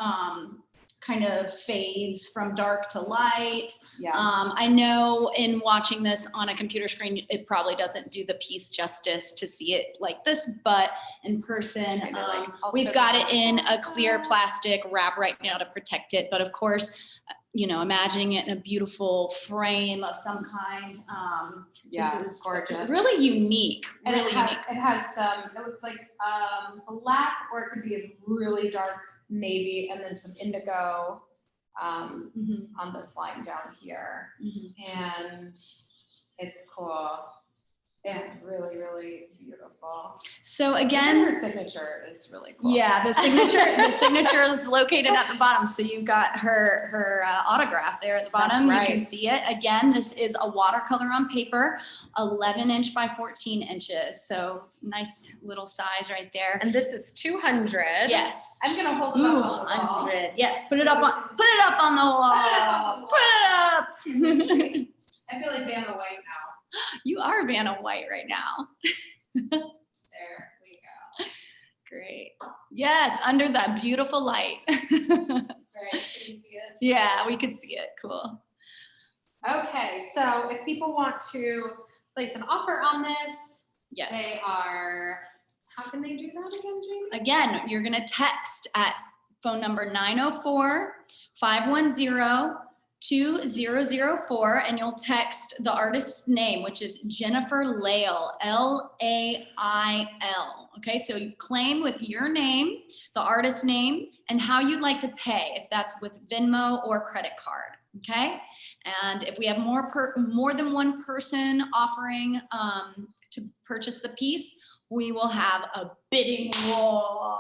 Speaker 5: kind of fades from dark to light.
Speaker 3: yeah.
Speaker 5: I know in watching this on a computer screen, it probably doesn't do the piece justice to see it like this, but in person,
Speaker 3: Kinda like also
Speaker 5: we've got it in a clear plastic wrap right now to protect it. But of course, you know, imagining it in a beautiful frame of some kind.
Speaker 3: Yeah,
Speaker 5: this is
Speaker 3: gorgeous.
Speaker 5: Really unique,
Speaker 3: And
Speaker 5: really unique.
Speaker 3: it has some, it looks like black, or it could be a really dark navy, and then some indigo
Speaker 5: Mhm,
Speaker 3: on this line down here.
Speaker 5: mhm.
Speaker 3: And it's cool. It's really, really beautiful.
Speaker 5: So
Speaker 3: And
Speaker 5: again,
Speaker 3: her signature is really cool.
Speaker 5: yeah, the signature is located at the bottom. So you've got her autograph there at the
Speaker 3: That's
Speaker 5: bottom. You can
Speaker 3: right.
Speaker 5: see it. Again, this is a watercolor on paper, 11 inch by 14 inches. So nice little size right there.
Speaker 3: And this is 200.
Speaker 5: Yes.
Speaker 3: I'm gonna hold it up on the wall.
Speaker 5: 200. Yes, put it up on the wall. Put it up.
Speaker 3: I feel like Vanna White now.
Speaker 5: You are Vanna White right now.
Speaker 3: There we go.
Speaker 5: Great. Yes, under that beautiful light.
Speaker 3: Right, can you see it?
Speaker 5: Yeah, we could see it. Cool.
Speaker 3: Okay, so if people want to place an offer on this,
Speaker 5: Yes.
Speaker 3: they are, how can they do that again, Jamie?
Speaker 5: Again, you're gonna text at phone number 904-510-2004, and you'll text the artist's name, which is Jennifer Lail, L-A-I-L. Okay, so you claim with your name, the artist's name, and how you'd like to pay, if that's with Venmo or credit card. Okay, and if we have more than one person offering to purchase the piece, we will have a bidding war.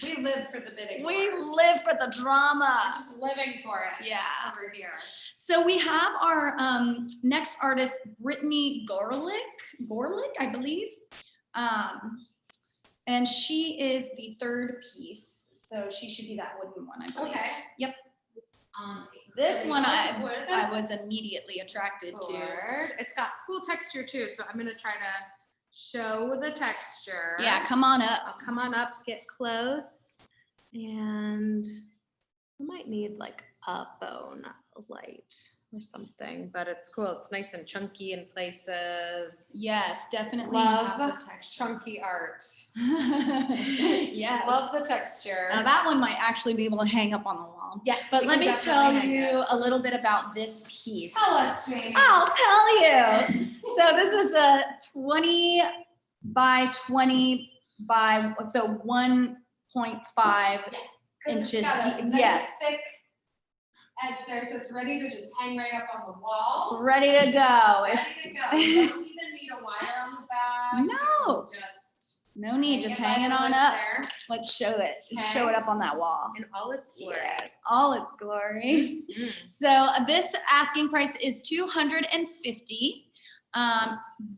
Speaker 3: We live for the bidding
Speaker 5: We
Speaker 3: wars.
Speaker 5: live for the
Speaker 3: We're
Speaker 5: drama.
Speaker 3: just living for it.
Speaker 5: Yeah.
Speaker 3: Over here.
Speaker 5: So we have our next artist, Brittany Gorlick, I believe. And she is the third piece. So she should be that wooden one, I believe.
Speaker 3: Okay.
Speaker 5: Yep.
Speaker 3: Um,
Speaker 5: This one I
Speaker 3: Wood.
Speaker 5: was immediately attracted to.
Speaker 3: Board. It's got cool texture too, so I'm gonna try to show the texture.
Speaker 5: Yeah, come on up.
Speaker 3: I'll come on up, get close, and I might need like a bone light or something, but it's cool. It's nice and chunky in places.
Speaker 5: Yes, definitely.
Speaker 3: Love
Speaker 5: have the texture.
Speaker 3: chunky art.
Speaker 5: Yes.
Speaker 3: Love the texture.
Speaker 5: Now that one might actually be able to hang up on the wall.
Speaker 3: Yes,
Speaker 5: But
Speaker 3: we
Speaker 5: let
Speaker 3: can
Speaker 5: me tell
Speaker 3: definitely hang
Speaker 5: you
Speaker 3: it.
Speaker 5: a little bit about this piece.
Speaker 3: Tell us, Jamie.
Speaker 5: I'll tell you. So this is a 20 by 20 by, so 1.5 inches
Speaker 3: It's got a
Speaker 5: deep.
Speaker 3: nice
Speaker 5: Yes.
Speaker 3: thick edge there, so it's ready to just hang right up on the
Speaker 5: It's
Speaker 3: wall.
Speaker 5: ready to go.
Speaker 3: Ready
Speaker 5: It's
Speaker 3: to go. You don't even need a wire on the back. You
Speaker 5: No.
Speaker 3: can Just
Speaker 5: no need, just
Speaker 3: by
Speaker 5: hang it
Speaker 3: the
Speaker 5: on
Speaker 3: lip
Speaker 5: up.
Speaker 3: there
Speaker 5: Let's show it.
Speaker 3: Okay.
Speaker 5: Show it up on that wall.
Speaker 3: In all its glory.
Speaker 5: Yes, all its glory.
Speaker 3: Mm.
Speaker 5: So this asking price is $250.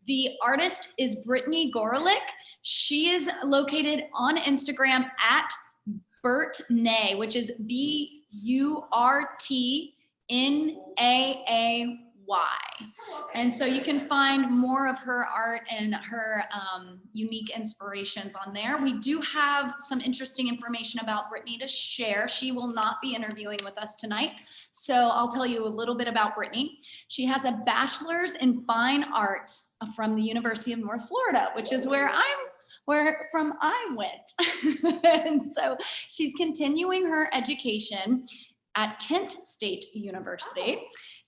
Speaker 5: The artist is Brittany Gorlick. She is located on Instagram at Burtnaay, which is BURTNAAY. And so you can find more of her art and her unique inspirations on there. We do have some interesting information about Brittany to share. She will not be interviewing with us tonight. So I'll tell you a little bit about Brittany. She has a bachelor's in fine arts from the University of North Florida, which is where I went. And so she's continuing her education at Kent State University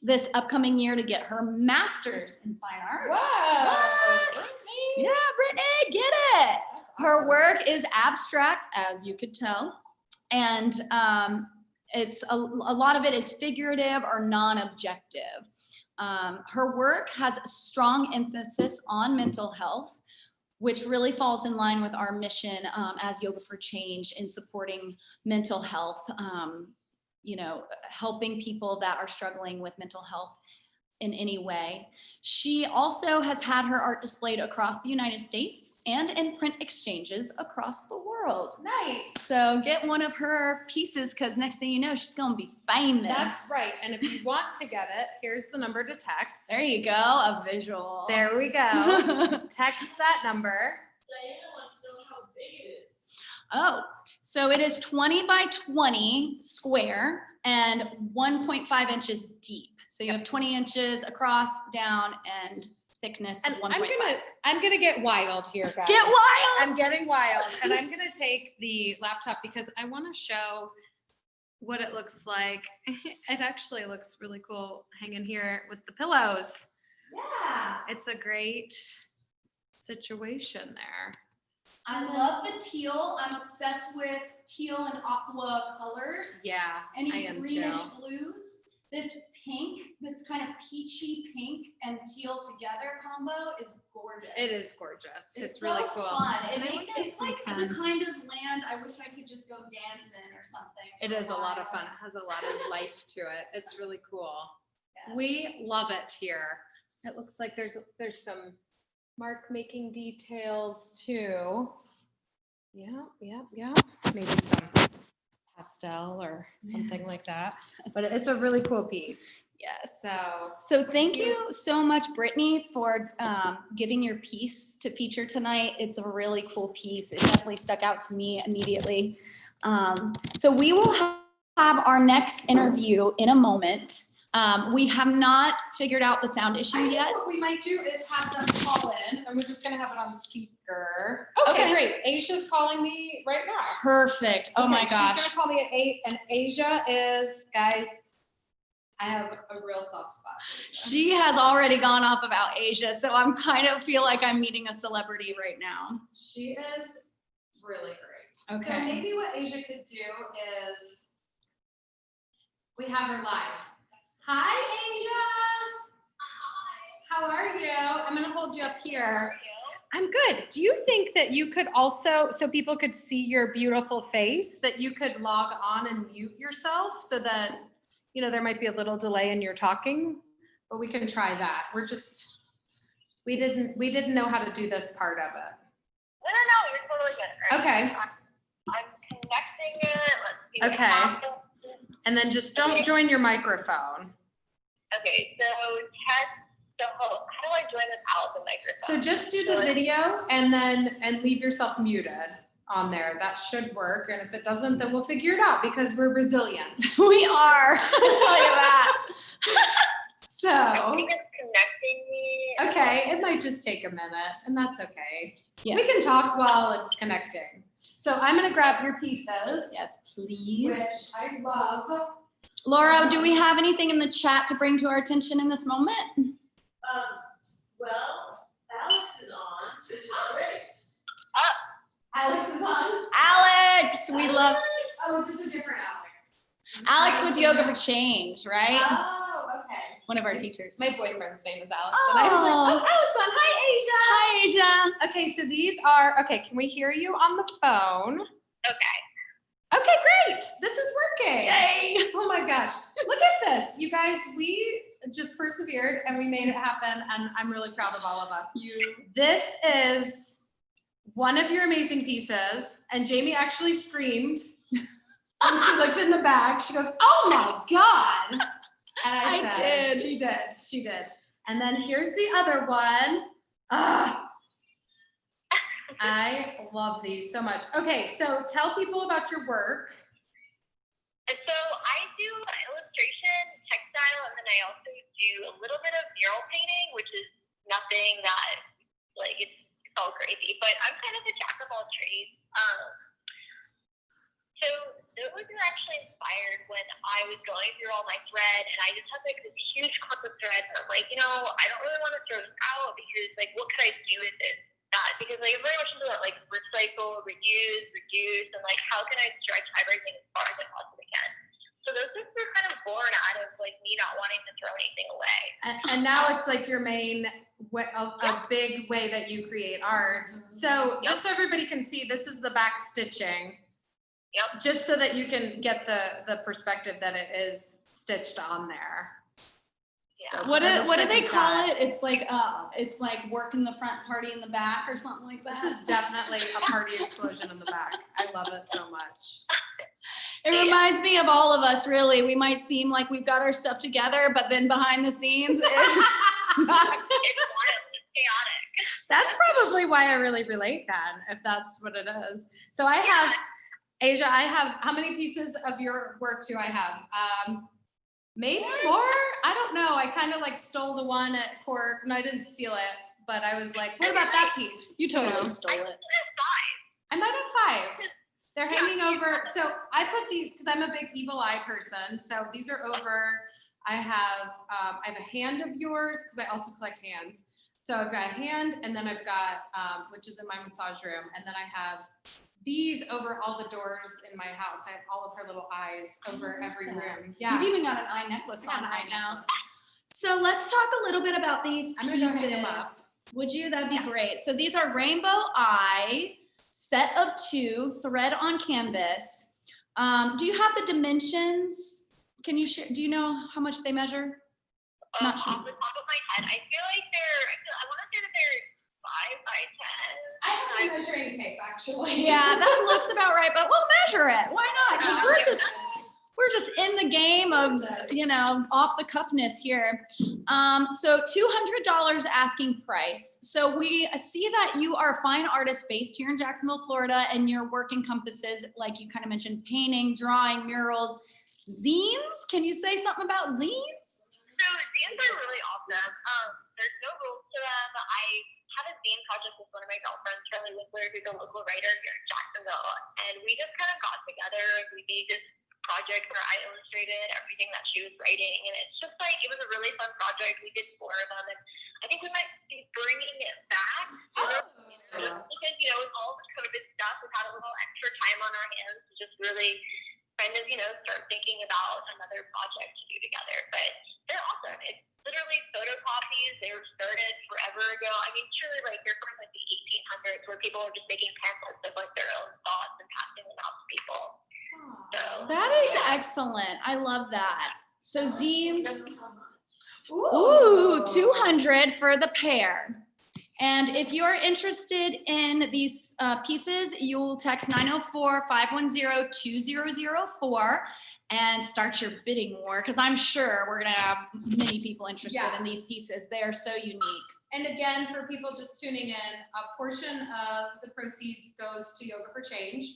Speaker 5: this upcoming year to get her master's in fine arts.
Speaker 3: Whoa.
Speaker 5: What?
Speaker 3: Brittany.
Speaker 5: Yeah, Brittany, get it. Her work is abstract, as you could tell, and it's a lot of it is figurative or non-objective. Her work has a strong emphasis on mental health, which really falls in line with our mission as Yoga for Change in supporting mental health, helping people that are struggling with mental health in any way. She also has had her art displayed across the United States and in print exchanges across the world.
Speaker 3: Nice.
Speaker 5: So get one of her pieces, because next thing you know, she's gonna be famous.
Speaker 3: That's right. And if you want to get it, here's the number to text.
Speaker 5: There you go, a visual.
Speaker 3: There we go. Text that number.
Speaker 4: Diana wants to know how big it is.
Speaker 5: Oh, so it is 20 by 20 square and 1.5 inches deep. So you have 20 inches across, down, and thickness of
Speaker 3: And
Speaker 5: 1.5.
Speaker 3: I'm gonna get wild here, guys.
Speaker 5: Get wild!
Speaker 3: I'm getting wild, and I'm gonna take the laptop because I want to show what it looks like. It actually looks really cool hanging here with the pillows.
Speaker 5: Yeah.
Speaker 3: It's a great situation there.
Speaker 5: I love the teal. I'm obsessed with teal and aqua colors.
Speaker 3: Yeah, I
Speaker 5: Any
Speaker 3: am
Speaker 5: greenish
Speaker 3: too.
Speaker 5: blues. This pink, this kind of peachy pink and teal together combo is gorgeous.
Speaker 3: It is gorgeous. It's
Speaker 5: so
Speaker 3: really cool.
Speaker 5: fun. It
Speaker 3: And I
Speaker 5: makes,
Speaker 3: wanna have
Speaker 5: it's
Speaker 3: some
Speaker 5: like
Speaker 3: fun.
Speaker 5: the kind of land I wish I could just go dance in or something.
Speaker 3: It
Speaker 5: for
Speaker 3: is a lot of
Speaker 5: while.
Speaker 3: fun. It has a lot of life to it. It's really cool.
Speaker 5: Yes.
Speaker 3: We love it here. It looks like there's some mark making details too. Yeah. Maybe some pastel or something like that. But it's a really cool piece.
Speaker 5: Yes.
Speaker 3: So
Speaker 5: Thank you so much, Brittany, for giving your piece to feature tonight. It's a really cool piece. It definitely stuck out to me immediately. So we will have our next interview in a moment. We have not figured out the sound issue
Speaker 3: I think
Speaker 5: yet.
Speaker 3: what we might do is have them call in, and we're just gonna have it on speaker. Okay,
Speaker 5: Okay.
Speaker 3: great. Asia's calling me right now.
Speaker 5: Perfect. Oh my
Speaker 3: Okay,
Speaker 5: gosh.
Speaker 3: She's gonna call me at 8, and Asia is, guys, I have a real soft spot. for Asia.
Speaker 5: She has already gone off about Asia, so I'm kind of feel like I'm meeting a celebrity right now.
Speaker 3: She is really great. So
Speaker 5: Okay.
Speaker 3: maybe what Asia could do is we have her live. Hi, Asia. How are you? I'm gonna hold you up here. I'm good. Do you think that you could also, so people could see your beautiful face, that you could log on and mute yourself so that, you know, there might be a little delay in your talking, but we can try that. We didn't know how to do this part of it.
Speaker 9: No, you're totally good.
Speaker 3: Okay.
Speaker 9: I'm connecting it. Let's see.
Speaker 3: Okay.
Speaker 9: What happens.
Speaker 3: And then just don't join your microphone.
Speaker 9: Okay, so test the whole, how do I join without the microphone?
Speaker 3: So just do the video and leave yourself muted on there. That should work. And if it doesn't, then we'll figure it out because we're resilient.
Speaker 5: We are, I'll tell you that.
Speaker 9: I
Speaker 3: So,
Speaker 9: think it's connecting me.
Speaker 3: okay, it might just take a minute and that's okay.
Speaker 5: Yes.
Speaker 3: We can talk while it's connecting. So I'm gonna grab your pieces.
Speaker 5: Yes, please.
Speaker 3: Which I love.
Speaker 5: Laura, do we have anything in the chat to bring to our attention in this moment?
Speaker 4: Well, Alex is on, which is great.
Speaker 3: Alex is on.
Speaker 5: Alex, we love
Speaker 3: Oh, is this a different Alex?
Speaker 5: Alex with Yoga for Change, right?
Speaker 3: Oh, okay.
Speaker 5: One of our teachers.
Speaker 3: My boyfriend's name is Alex, and I was like,
Speaker 5: Oh.
Speaker 3: oh, Alex on. Hi, Asia.
Speaker 5: Hi, Asia.
Speaker 3: Okay, so these are, okay, can we hear you on the phone?
Speaker 9: Okay.
Speaker 3: Okay, great. This is working.
Speaker 5: Yay.
Speaker 3: Oh my gosh. Look at this. You guys, we just persevered and we made it happen, and I'm really proud of all of us. This is one of your amazing pieces, and Jamie actually screamed when she looked in the bag. She goes, oh my God. And I said,
Speaker 5: did.
Speaker 3: She did. And then here's the other one. Ah, I love these so much. Okay, so tell people about your work.
Speaker 9: And so I do illustration, textile, and then I also do a little bit of mural painting, which is nothing that, like, it's all crazy, but I'm kind of a jack of all trades. So those were actually inspired when I was going through all my thread, and I just had like this huge clip of thread, and I'm like, I don't really want to throw this out because, like, what could I do with this? Because, like, I'm very much into that, like, recycle, reduce, and, like, how can I stretch everything as far as I possibly can? So those things were kind of born out of, like, me not wanting to throw anything away.
Speaker 3: And now it's like your main, a big way that you create art. So just so everybody can see, this is the back stitching.
Speaker 9: Yep.
Speaker 3: Just so that you can get the perspective that it is stitched on there.
Speaker 9: Yeah.
Speaker 3: So
Speaker 5: What
Speaker 3: it
Speaker 5: do,
Speaker 3: looks
Speaker 5: what do
Speaker 3: like
Speaker 5: they
Speaker 3: you've
Speaker 5: call
Speaker 3: got-
Speaker 5: it? It's like work in the front, party in the back, or something like that.
Speaker 3: This is definitely a party explosion in the back. I love it so much.
Speaker 5: It reminds me of all of us, really. We might seem like we've got our stuff together, but then behind the scenes, it's not.
Speaker 9: It's wild, it's chaotic.
Speaker 3: That's probably why I really relate then, if that's what it is. So I have, Asia, how many pieces of your work do I have? Maybe more? I don't know. I kind of like stole the one at Cork. No, I didn't steal it, but I was like, what about that piece?
Speaker 5: You totally
Speaker 3: too?
Speaker 5: stole it.
Speaker 3: I might have 5. They're hanging over. So I put these because I'm a big evil eye person. So these are over. I have a hand of yours because I also collect hands. So I've got a hand, and then I've got which is in my massage room, and then I have these over all the doors in my house. I have all of her little eyes over every room. Yeah.
Speaker 5: You've even got an eye necklace
Speaker 3: I got
Speaker 5: on
Speaker 3: an
Speaker 5: right
Speaker 3: eye
Speaker 5: now.
Speaker 3: necklace.
Speaker 5: So let's talk a little bit about these
Speaker 3: I'm gonna go hang 'em up.
Speaker 5: pieces. Would you? That'd be great. So these are rainbow eye, set of 2, thread on canvas. Do you have the dimensions? Can you share? Do you know how much they measure? Not sure.
Speaker 9: Off the top of my head, I feel like I want to say that they're 5 by 10.
Speaker 3: I have a measuring tape actually.
Speaker 5: Yeah, that looks about right, but we'll measure it. Why not? Because we're just in the game of, off the cuffness here. So $200 asking price. So we see that you are a fine artist based here in Jacksonville, Florida, and your work encompasses, like you kind of mentioned, painting, drawing, murals, zines. Can you say something about zines?
Speaker 9: So zines are really awesome. There's no rules to them. I had a zine project with one of my girlfriends, Charlie Winkler, who's a local writer here in Jacksonville, and we just kind of got together and we made this project where I illustrated everything that she was writing, and it's just like, it was a really fun project. We did 4 of them, and I think we might be bringing it back. Just because, with all this COVID stuff, we've had a little extra time on our hands to just really kind of, start thinking about another project to do together. But they're awesome. It's literally photocopies. They were started forever ago. I mean, truly, like, they're from like the 1800s, where people are just making pamphlets of like their own thoughts and passing them out to people. So
Speaker 5: That is excellent. I love that. So zines. Ooh, 200 for the pair. And if you're interested in these pieces, you'll text 904-510-2004 and start your bidding war, because I'm sure we're gonna have many people interested in these pieces. They are so unique.
Speaker 3: And again, for people just tuning in, a portion of the proceeds goes to Yoga for Change,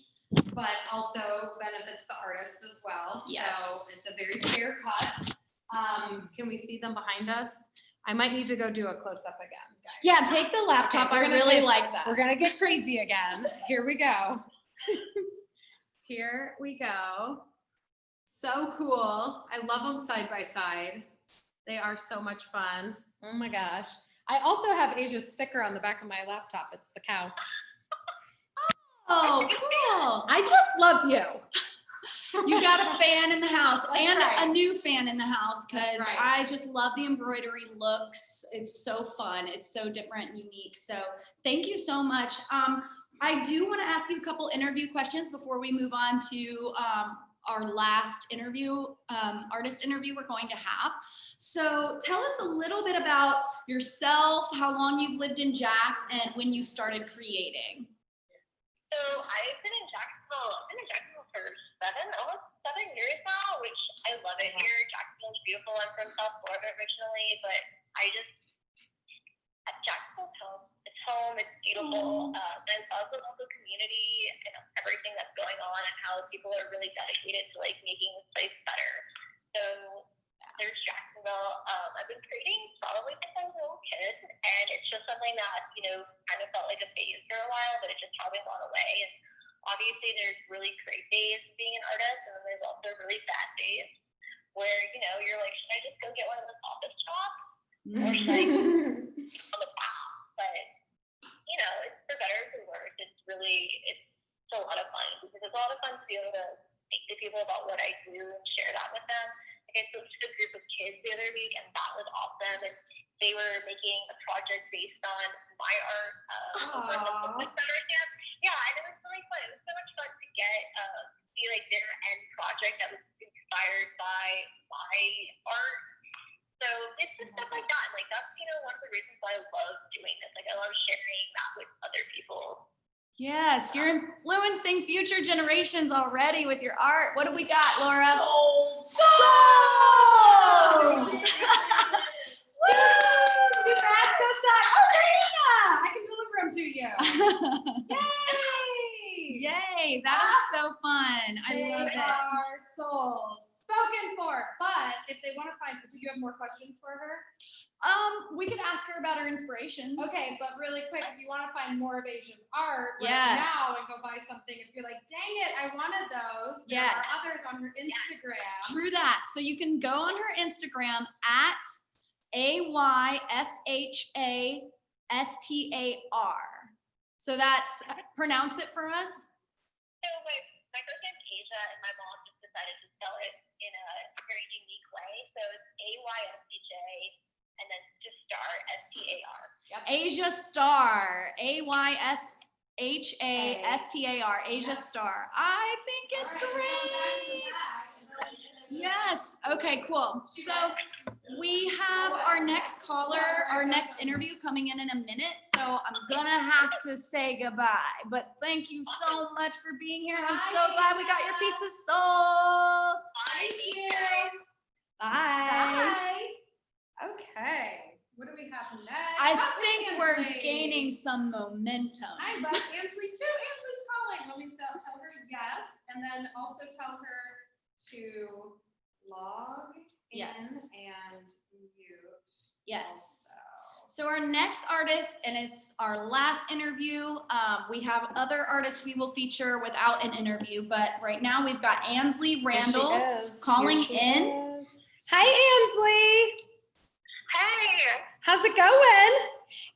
Speaker 3: but also benefits the artists as well.
Speaker 5: Yes.
Speaker 3: So it's a very fair cut. Can we see them behind us? I might need to go do a close-up again, guys.
Speaker 5: Yeah, take the laptop.
Speaker 3: Okay,
Speaker 5: I really like that.
Speaker 3: We're gonna get crazy again. Here we go. Here we go. So cool. I love them side by side. They are so much fun. Oh my gosh. I also have Asia's sticker on the back of my laptop. It's the cow.
Speaker 5: Oh, cool.
Speaker 3: I just love you.
Speaker 5: You got a fan in the house.
Speaker 3: That's
Speaker 5: And
Speaker 3: right.
Speaker 5: a new fan in the house, because
Speaker 3: That's right.
Speaker 5: I just love the embroidery looks. It's so fun. It's so different and unique. So thank you so much. I do want to ask you a couple interview questions before we move on to our last interview, artist interview we're going to have. So tell us a little bit about yourself, how long you've lived in Jax, and when you started creating.
Speaker 9: So I've been in Jacksonville for almost 7 years now, which I love it here. Jacksonville's beautiful. I'm from South Florida originally, but Jacksonville's home. It's home. It's beautiful. I love the local community and everything that's going on, and how people are really dedicated to like making this place better. So there's Jacksonville. I've been creating probably since I was a little kid, and it's just something that kind of felt like a phase for a while, but it just hasn't gone away. And obviously, there's really great days being an artist, and then there's also really bad days where you're like, should I just go get one of those office jobs, or should I go on the path? But it's for better or for worse. It's a lot of fun, because it's a lot of fun to be able to speak to people about what I do and share that with them. Like, I spoke to a group of kids the other week, and that was awesome. And they were making a project based on my art over at the Fitness Center camp. Yeah, and it was really fun. It was so much fun to get see like their end project that was inspired by my art. So it's just stuff like that. Like, that's one of the reasons why I love doing this. Like, I love sharing that with other people.
Speaker 5: Yes, you're influencing future generations already with your art. What do we got, Laura? Sold!
Speaker 3: Woo! Super sad. Oh, Karina! I can deliver them to you. Yay!
Speaker 5: Yay, that is so fun. I love
Speaker 3: They
Speaker 5: it.
Speaker 3: are sold. Spoken for. But if they want to find, do you have more questions for her?
Speaker 5: We could ask her about her inspirations.
Speaker 3: Okay, but really quick, if you want to find more of Asia's art right
Speaker 5: Yes.
Speaker 3: now and go buy something, if you're like, dang it, I wanted those, there
Speaker 5: Yes.
Speaker 3: are others on her Instagram.
Speaker 5: True that. So you can go on her Instagram at AYSHASTAR. So that's, pronounce it for us.
Speaker 9: So my first name's Asia, and my mom just decided to spell it in a very unique way. So it's AYSDJ, and then just star, STAR.
Speaker 5: Asia Star, AYSHASTAR, Asia Star. I think it's great. Yes. Okay, cool. So we have our next caller, our next interview coming in a minute. So I'm gonna have to say goodbye, but thank you so much for being here. I'm so glad we got your piece of soul.
Speaker 3: Thank you.
Speaker 5: Bye.
Speaker 3: Bye. Okay, what do we have next?
Speaker 5: I
Speaker 3: Oh,
Speaker 5: think
Speaker 3: it's
Speaker 5: we're
Speaker 3: Ansley.
Speaker 5: gaining some momentum.
Speaker 3: I love Ansley too. Ansley's calling. Let me tell her yes, and then also tell her to log in
Speaker 5: Yes.
Speaker 3: and mute.
Speaker 5: Yes.
Speaker 3: also.
Speaker 5: So our next artist, and it's our last interview. We have other artists we will feature without an interview, but right now we've got Ansley Randall calling in.
Speaker 10: Hi, Ansley.
Speaker 9: Hey,
Speaker 10: How's it going?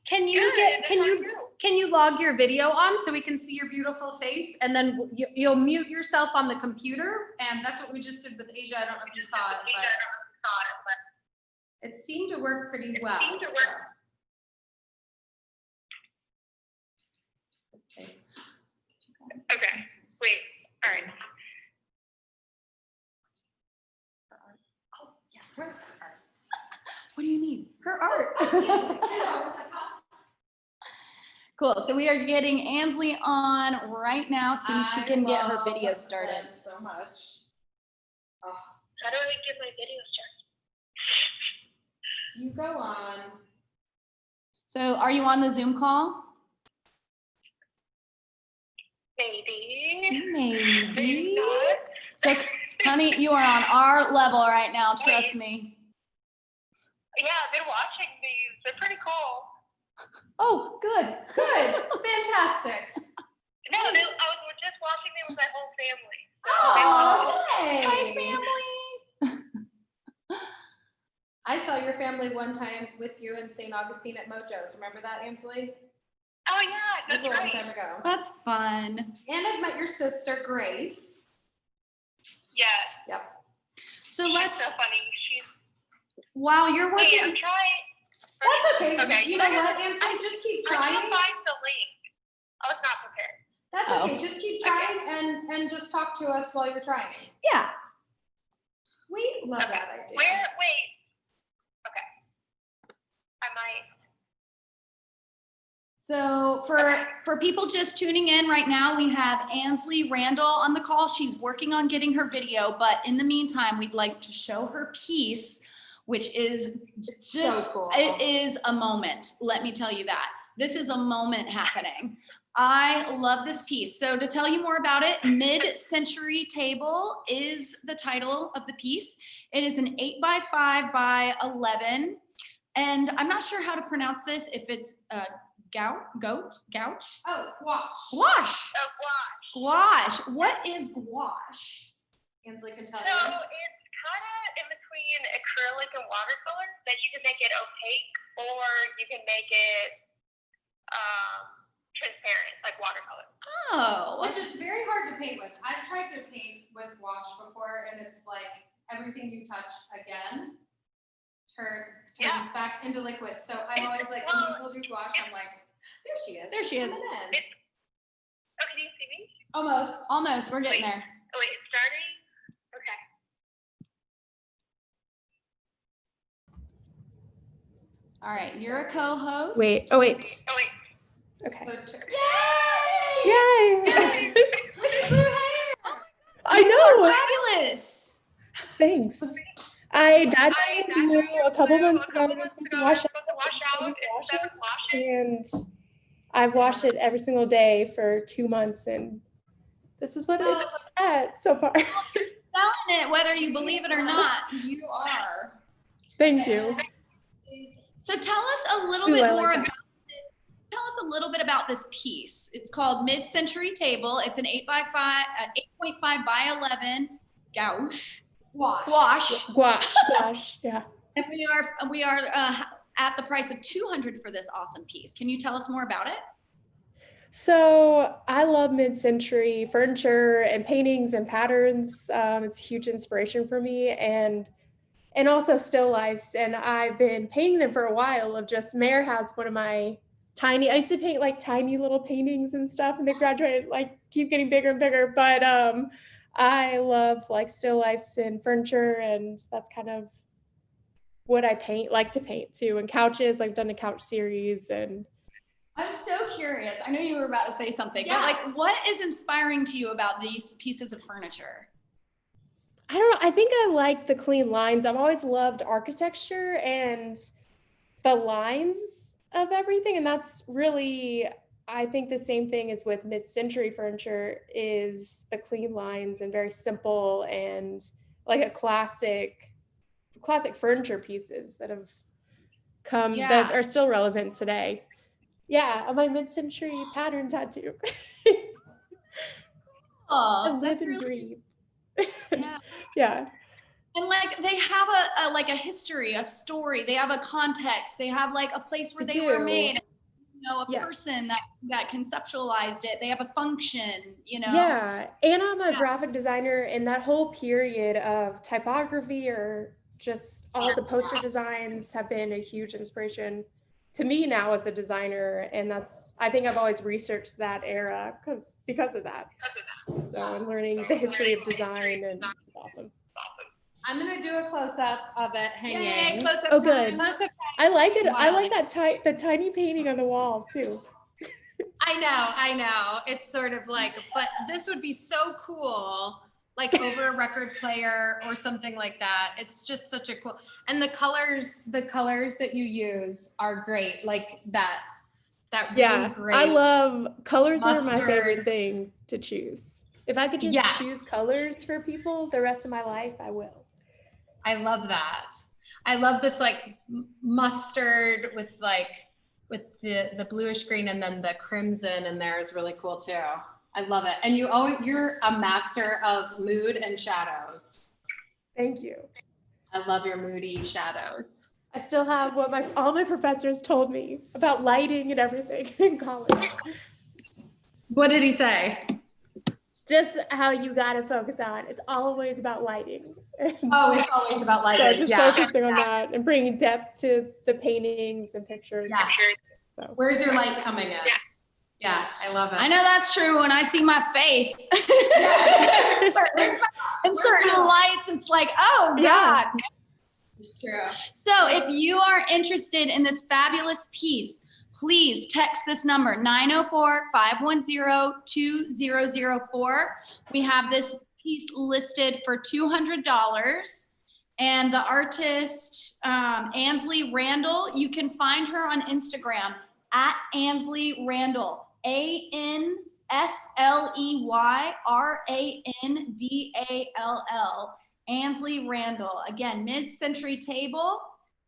Speaker 10: Can you
Speaker 9: good. How are you?
Speaker 10: can you log your video on so we can see your beautiful face, and then you'll mute yourself on the computer?
Speaker 3: And that's what we just did with Asia. I don't know if you saw it,
Speaker 9: I don't know if you saw it, but
Speaker 3: but it seemed to work pretty well.
Speaker 9: seemed to
Speaker 3: so.
Speaker 9: work.
Speaker 3: Let's see.
Speaker 9: Okay, wait, all right.
Speaker 3: Where's her art?
Speaker 5: What do you need? Her art.
Speaker 3: I know, I was like, huh?
Speaker 5: Cool. So we are getting Ansley on right now, so she
Speaker 3: I
Speaker 5: can get her
Speaker 3: love
Speaker 5: video started.
Speaker 3: this so much. Oh,
Speaker 9: How do I get my videos checked?
Speaker 3: you go on.
Speaker 5: So are you on the Zoom call?
Speaker 9: Maybe.
Speaker 5: Maybe.
Speaker 9: not.
Speaker 5: So, honey, you are on our level right now. Trust me.
Speaker 9: Yeah, I've been watching these. They're pretty cool.
Speaker 5: Oh, good.
Speaker 3: Good, fantastic.
Speaker 9: No, I was just watching them with my whole family. So
Speaker 3: Oh,
Speaker 5: Hi,
Speaker 3: hey.
Speaker 5: family.
Speaker 3: I saw your family one time with you in St. Augustine at Mojo's. Remember that, Ansley?
Speaker 9: Oh yeah,
Speaker 3: That
Speaker 9: that's
Speaker 3: was a long
Speaker 9: right.
Speaker 3: time ago.
Speaker 5: That's fun.
Speaker 3: And I've met your sister, Grace.
Speaker 9: Yeah,
Speaker 5: So
Speaker 9: she's
Speaker 5: let's,
Speaker 9: so funny. She's.
Speaker 5: while you're
Speaker 9: Hey, I'm
Speaker 5: working,
Speaker 9: trying.
Speaker 3: That's okay.
Speaker 9: Okay.
Speaker 3: You know what, Ansley? Just keep
Speaker 9: I
Speaker 3: trying.
Speaker 9: can't find the link. I was not prepared.
Speaker 3: That's
Speaker 5: Oh.
Speaker 3: okay. Just keep trying and just talk to us while you're trying.
Speaker 5: yeah.
Speaker 3: We love
Speaker 9: Okay.
Speaker 3: that idea.
Speaker 9: Where? Wait. Okay. I might.
Speaker 5: So for people just tuning in right now, we have Ansley Randall on the call. She's working on getting her video, but in the meantime, we'd like to show her piece, which is just,
Speaker 3: so cool.
Speaker 5: It is a moment. Let me tell you that. This is a moment happening. I love this piece. So to tell you more about it, Mid-Century Table is the title of the piece. It is an 8x5 by 11. And I'm not sure how to pronounce this, if it's gouache?
Speaker 3: Oh, watch.
Speaker 5: Gouache.
Speaker 9: Watch.
Speaker 5: Gouache. What is gouache?
Speaker 3: Ansley can tell
Speaker 9: So
Speaker 3: you.
Speaker 9: it's kind of in between acrylic and watercolor. That you can make it opaque, or you can make it transparent, like watercolor.
Speaker 5: Oh,
Speaker 3: Which is very hard to paint with. I've tried to paint with gouache before, and it's like everything you touch again turns
Speaker 9: Yeah.
Speaker 3: back into liquid. So I'm always like, when people do gouache, I'm like, there she is.
Speaker 5: There she is.
Speaker 3: Coming in.
Speaker 9: Oh, can you see me?
Speaker 3: Almost.
Speaker 5: almost. We're getting there.
Speaker 9: Oh wait, it's starting. Okay.
Speaker 5: All right, you're a co-host.
Speaker 10: Wait. Oh wait.
Speaker 9: Oh wait.
Speaker 10: Okay.
Speaker 3: So
Speaker 10: Yay!
Speaker 3: with the blue hair.
Speaker 10: I know.
Speaker 5: Fabulous.
Speaker 10: Thanks. I dyed
Speaker 9: I
Speaker 10: my hair blue a couple months ago.
Speaker 9: I
Speaker 10: I was supposed to
Speaker 9: was
Speaker 10: wash
Speaker 9: supposed to wash out
Speaker 10: it,
Speaker 9: and seven washes.
Speaker 10: and I've washed it every single day for 2 months, and this is what it's at so far.
Speaker 5: Selling it, whether you believe it or not.
Speaker 3: You are.
Speaker 10: Thank you.
Speaker 5: So tell us a little
Speaker 10: Ooh,
Speaker 5: bit
Speaker 10: I like
Speaker 5: more
Speaker 10: that.
Speaker 5: about this. Tell us a little bit about this piece. It's called Mid-Century Table. It's an 8.5 by 11 gouache.
Speaker 3: Wash.
Speaker 10: Gouache, yeah.
Speaker 5: And we are at the price of $200 for this awesome piece. Can you tell us more about it?
Speaker 10: So I love mid-century furniture and paintings and patterns. It's a huge inspiration for me, and also still lifes. And I've been painting them for a while. Of just Mayor has one of my tiny. I used to paint like tiny little paintings and stuff, and they graduated like keep getting bigger and bigger. But I love like still lifes and furniture, and that's kind of what I like to paint too. And couches. I've done a couch series and.
Speaker 5: I'm so curious. I know you were about to say something,
Speaker 3: Yeah.
Speaker 5: but like, what is inspiring to you about these pieces of furniture?
Speaker 10: I don't know. I think I like the clean lines. I've always loved architecture and the lines of everything. And that's really, I think the same thing as with mid-century furniture is the clean lines and very simple and like a classic furniture pieces that have come that
Speaker 5: Yeah.
Speaker 10: are still relevant today. Yeah, my mid-century pattern tattoo.
Speaker 5: Oh,
Speaker 10: I live
Speaker 5: that's
Speaker 10: and
Speaker 5: really,
Speaker 10: breathe.
Speaker 5: yeah.
Speaker 10: Yeah.
Speaker 5: And like, they have like a history, a story, they have a context, they have like a place where
Speaker 10: They
Speaker 5: they were
Speaker 10: do.
Speaker 5: made, a
Speaker 10: Yes.
Speaker 5: person that conceptualized it, they have a function,
Speaker 10: Yeah, and I'm a
Speaker 5: Yeah.
Speaker 10: graphic designer, and that whole period of typography or just all the poster designs have been a huge inspiration to me now as a designer. And I think I've always researched that era because of that. So I'm learning the history of design, and it's awesome.
Speaker 3: I'm gonna do a close-up of it
Speaker 5: Yay,
Speaker 3: hanging.
Speaker 5: close up
Speaker 10: Oh,
Speaker 5: time.
Speaker 10: good.
Speaker 3: Close-up.
Speaker 10: I like it. I
Speaker 3: Wow.
Speaker 10: like the tiny painting on the wall too.
Speaker 3: I know. It's sort of like, but this would be so cool, like over a record player or something like that. It's just such a cool, and the colors that you use are great. Like that really
Speaker 10: Yeah,
Speaker 3: great.
Speaker 10: I love colors are my
Speaker 3: mustard.
Speaker 10: favorite thing to choose. If I could just
Speaker 3: Yes.
Speaker 10: choose colors for people the rest of my life, I will.
Speaker 3: I love that. I love this like mustard with the bluish green and then the crimson in there is really cool too. I love it. And you're a master of mood and shadows.
Speaker 10: Thank you.
Speaker 3: I love your moody shadows.
Speaker 10: I still have what all my professors told me about lighting and everything in college.
Speaker 3: What did he say?
Speaker 10: Just how you gotta focus on. It's always about lighting.
Speaker 3: Oh, it's always about
Speaker 10: So
Speaker 3: lighting.
Speaker 10: just
Speaker 3: Yeah.
Speaker 10: focusing on that and bringing depth to the paintings and pictures.
Speaker 3: Yeah.
Speaker 10: So.
Speaker 3: Where's your light coming in? Yeah, I love it.
Speaker 5: I know that's true when I see my face.
Speaker 3: Yeah.
Speaker 5: In certain
Speaker 3: my-
Speaker 5: lights, it's like, oh
Speaker 10: Yeah.
Speaker 5: God.
Speaker 3: It's true.
Speaker 5: So if you are interested in this fabulous piece, please text this number, 904-510-2004. We have this piece listed for $200. And the artist, Ansley Randall, you can find her on Instagram at Ansley Randall, AnsleyRandall, Ansley Randall. Again, mid-century table,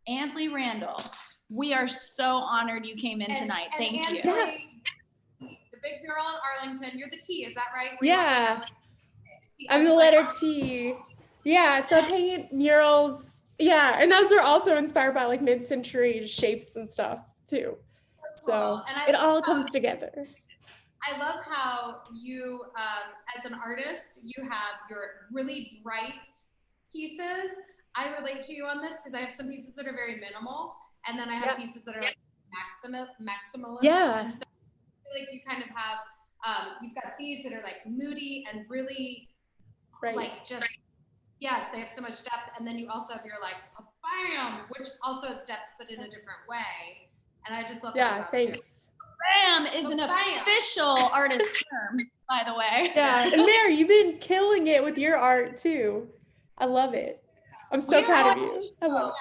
Speaker 5: Ansley Randall. We are so honored you came in tonight. Thank you.
Speaker 3: Ansley, the big mural in Arlington, you're the T, is that right? Were you
Speaker 10: Yeah.
Speaker 3: watching Arlington? T. I
Speaker 10: I'm the
Speaker 3: was like,
Speaker 10: letter T. Yeah, so I paint murals. Yeah, and those are also inspired by like mid-century shapes and stuff too. So
Speaker 3: cool. And I
Speaker 10: it all
Speaker 3: love how-
Speaker 10: comes together.
Speaker 3: I love how you, as an artist, you have your really bright pieces. I relate to you on this because I have some pieces that are very minimal, and then I have
Speaker 10: Yeah.
Speaker 3: pieces that are like maximalist.
Speaker 10: Yeah.
Speaker 3: And so I feel like you kind of have, you've got these that are like moody and really
Speaker 10: Right.
Speaker 3: like just, yes, they have so much depth. And then you also have your like, bam, which also has depth, but in a different way. And I just love that
Speaker 10: Yeah,
Speaker 3: about you.
Speaker 10: thanks.
Speaker 5: Bam is an
Speaker 3: Bam.
Speaker 5: official artist term, by the way.
Speaker 10: Yeah, and Mary, you've been killing it with your art too. I love it. I'm so
Speaker 5: We're
Speaker 10: proud of
Speaker 5: going
Speaker 10: you.
Speaker 5: to
Speaker 10: I love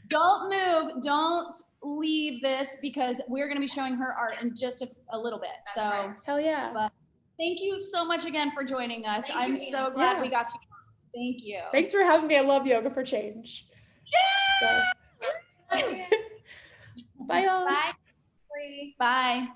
Speaker 5: Don't move, don't leave this because we're going to be showing her art in just a little bit.
Speaker 3: That's
Speaker 5: So
Speaker 3: right.
Speaker 10: Hell yeah.
Speaker 5: But thank you so much again for joining us.
Speaker 3: Thank
Speaker 5: I'm
Speaker 3: you,
Speaker 5: so
Speaker 3: Anne.
Speaker 5: glad
Speaker 10: Yeah.
Speaker 5: we got you. Thank you.
Speaker 10: Thanks for having me. I love Yoga for Change. So, bye y'all.
Speaker 3: Bye.
Speaker 5: Bye.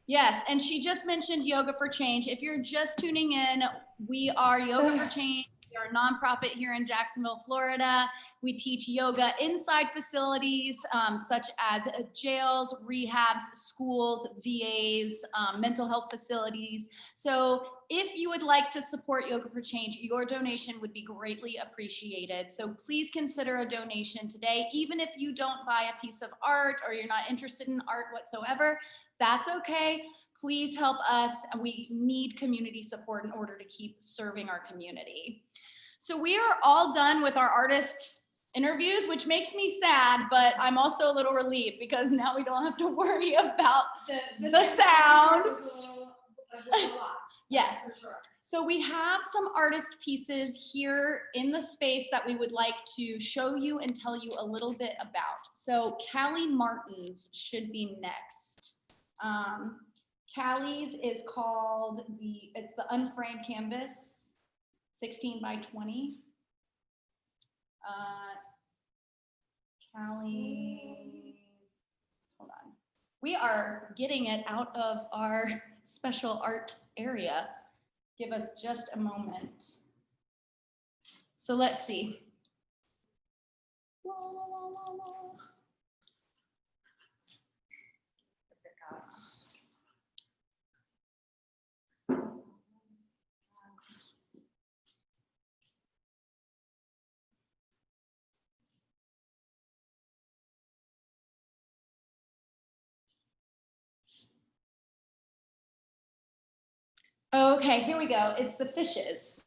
Speaker 5: Yes, and she just mentioned Yoga for Change. If you're just tuning in, we are Yoga for Change We are a nonprofit here in Jacksonville, Florida. We teach yoga inside facilities such as jails, rehabs, schools, VAs, mental health facilities. So if you would like to support Yoga for Change, your donation would be greatly appreciated. So please consider a donation today, even if you don't buy a piece of art or you're not interested in art whatsoever, that's okay. Please help us. We need community support in order to keep serving our community. So we are all done with our artist interviews, which makes me sad, but I'm also a little relieved because now we don't have to worry about the sound. Yes.
Speaker 3: For sure.
Speaker 5: So we have some artist pieces here in the space that we would like to show you and tell you a little bit about. So Callie Martin's should be next. Callie's is called it's the Unframed Canvas, 16 by 20. Callie's, hold on. We are getting it out of our special art area. Give us just a moment. So let's see. La, la, la, la, la. Okay, here we go. It's the fishes.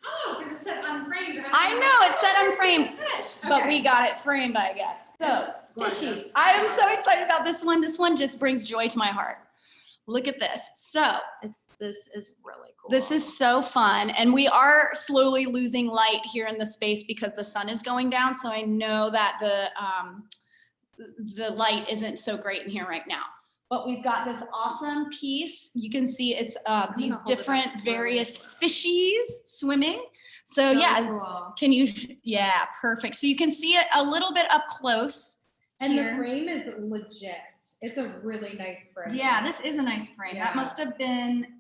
Speaker 3: Oh, because it said unframed.
Speaker 5: I know, it said unframed,
Speaker 3: Fish.
Speaker 5: but
Speaker 3: Okay.
Speaker 5: we got it framed, I guess. So,
Speaker 3: That's
Speaker 5: fishies.
Speaker 3: gorgeous.
Speaker 5: I am so excited about this one. This one just brings joy to my heart. Look at this. So,
Speaker 3: This is really cool.
Speaker 5: this is so fun. And we are slowly losing light here in the space because the sun is going down. So I know that the light isn't so great in here right now. But we've got this awesome piece. You can see it's these
Speaker 3: hold it up
Speaker 5: different
Speaker 3: really
Speaker 5: various
Speaker 3: close.
Speaker 5: fishies swimming. So yeah,
Speaker 3: Cool.
Speaker 5: can you, yeah, perfect. So you can see it a little bit up close.
Speaker 3: And
Speaker 5: here.
Speaker 3: the frame is legit. It's a really nice frame.
Speaker 5: Yeah, this is a nice frame. That
Speaker 3: Yeah.
Speaker 5: must have been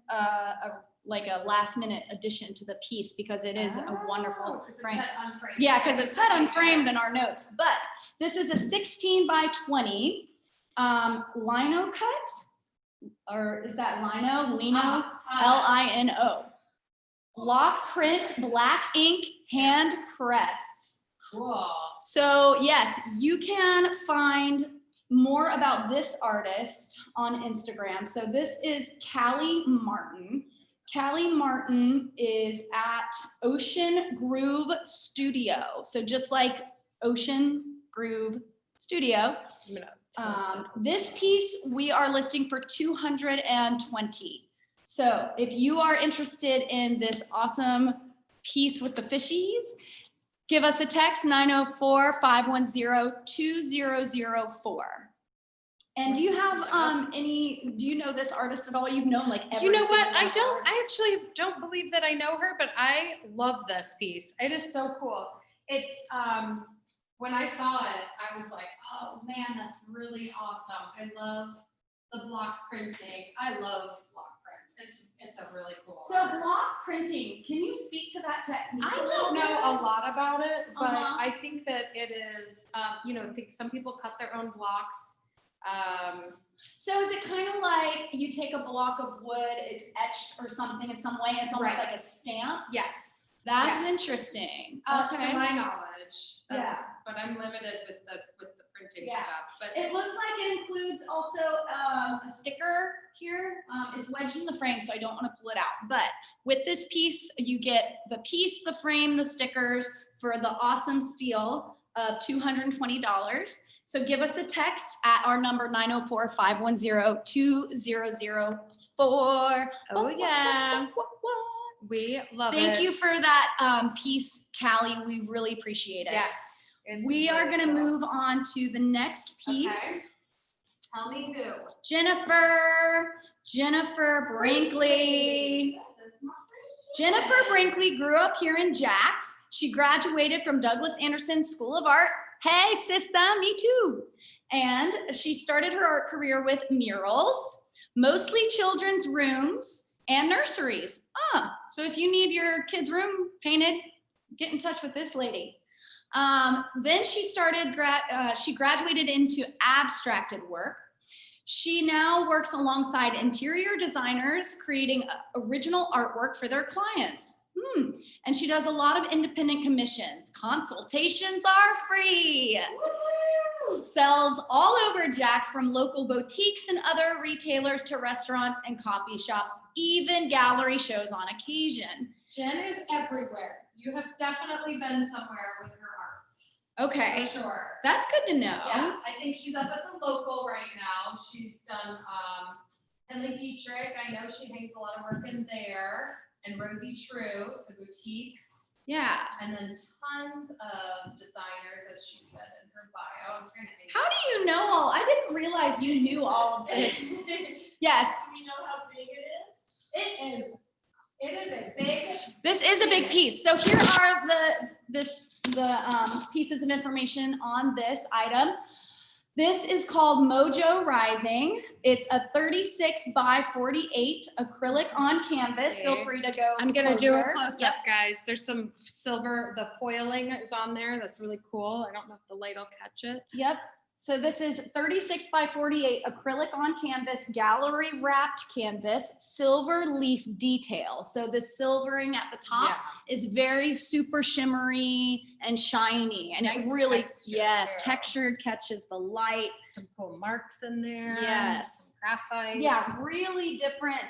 Speaker 5: like a last minute addition to the piece because it is a wonderful
Speaker 3: Oh, 'cause it
Speaker 5: frame.
Speaker 3: said unframed.
Speaker 5: Yeah, because it said unframed in our notes, but this is a 16 by 20 lino cut, or is that lino? Lino? Lino. Block print, black ink, hand pressed.
Speaker 3: Cool.
Speaker 5: So yes, you can find more about this artist on Instagram. So this is Callie Martin. Callie Martin is at Ocean Groove Studio. So just like Ocean Groove Studio.
Speaker 3: I'm gonna
Speaker 5: This piece we are listing for $220. So if you are interested in this awesome piece with the fishies, give us a text 904-510-2004. And do you have do you know this artist at all? You've known like every
Speaker 3: You know what?
Speaker 5: single one.
Speaker 3: I actually don't believe that I know her, but I love this piece. It is so cool. It's when I saw it, I was like, oh man, that's really awesome. I love the block printing. I love block print. It's a really cool.
Speaker 5: So block printing, can you speak to that technique?
Speaker 3: I don't know a lot about it, but
Speaker 5: Uh-huh.
Speaker 3: I think that it is, I think some people cut their own blocks.
Speaker 5: So is it kind of like you take a block of wood, it's etched or something in some way, it's almost
Speaker 3: Right.
Speaker 5: like a stamp?
Speaker 3: Yes.
Speaker 5: That's
Speaker 3: Yes.
Speaker 5: interesting.
Speaker 3: To my knowledge. That's,
Speaker 5: Yeah.
Speaker 3: but I'm limited with the printing
Speaker 5: Yeah.
Speaker 3: stuff, but.
Speaker 5: It looks like it includes also a sticker here. It's wedged in the frame, so I don't want to pull it out. But with this piece, you get the piece, the frame, the stickers for the awesome steal of $220. So give us a text at our number 904-510-2004.
Speaker 3: Oh, yeah. We love it.
Speaker 5: Thank you for that piece, Callie. We really appreciate it.
Speaker 3: Yes. it's
Speaker 5: We are
Speaker 3: really
Speaker 5: going to
Speaker 3: cool.
Speaker 5: move on to the next piece.
Speaker 3: Okay. Tell me who.
Speaker 5: Jennifer Brinkley. Jennifer Brinkley grew up here in Jax. She graduated from Douglas Anderson School of Art. Hey, sister, me too. And she started her art career with murals, mostly children's rooms and nurseries. So if you need your kid's room painted, get in touch with this lady. Then she she graduated into abstracted work. She now works alongside interior designers, creating original artwork for their clients. And she does a lot of independent commissions. Consultations are free. Sells all over Jax, from local boutiques and other retailers to restaurants and coffee shops, even gallery shows on occasion.
Speaker 3: Jen is everywhere. You have definitely been somewhere with her art.
Speaker 5: Okay,
Speaker 3: For sure.
Speaker 5: that's good to know.
Speaker 3: Yeah, I think she's up at the local right now. She's done Henley Dietrich. I know she hangs a lot of work in there. And Rosie True, so boutiques.
Speaker 5: Yeah.
Speaker 3: And then tons of designers, as she said in her bio. I'm trying to think.
Speaker 5: How do you know all? I didn't realize you knew all of this. Yes.
Speaker 4: Do we know how big it is?
Speaker 3: It is a big.
Speaker 5: This is a big piece. So here are the pieces of information on this item. This is called Mojo Rising. It's a 36 by 48 acrylic on canvas. Feel free to go.
Speaker 3: I'm gonna do a
Speaker 5: closer.
Speaker 3: close
Speaker 5: Yep.
Speaker 3: up, guys. There's some silver, the foiling is on there. That's really cool. I don't know if the light will catch it.
Speaker 5: Yep. So this is 36 by 48 acrylic on canvas, gallery wrapped canvas, silver leaf detail. So the silvering at the top is very super shimmery and shiny, and
Speaker 3: Nice
Speaker 5: it really,
Speaker 3: texture,
Speaker 5: yes,
Speaker 3: too.
Speaker 5: textured, catches the light.
Speaker 3: Some cool marks in there.
Speaker 5: Yes.
Speaker 3: Some graphite.
Speaker 5: Yeah, really different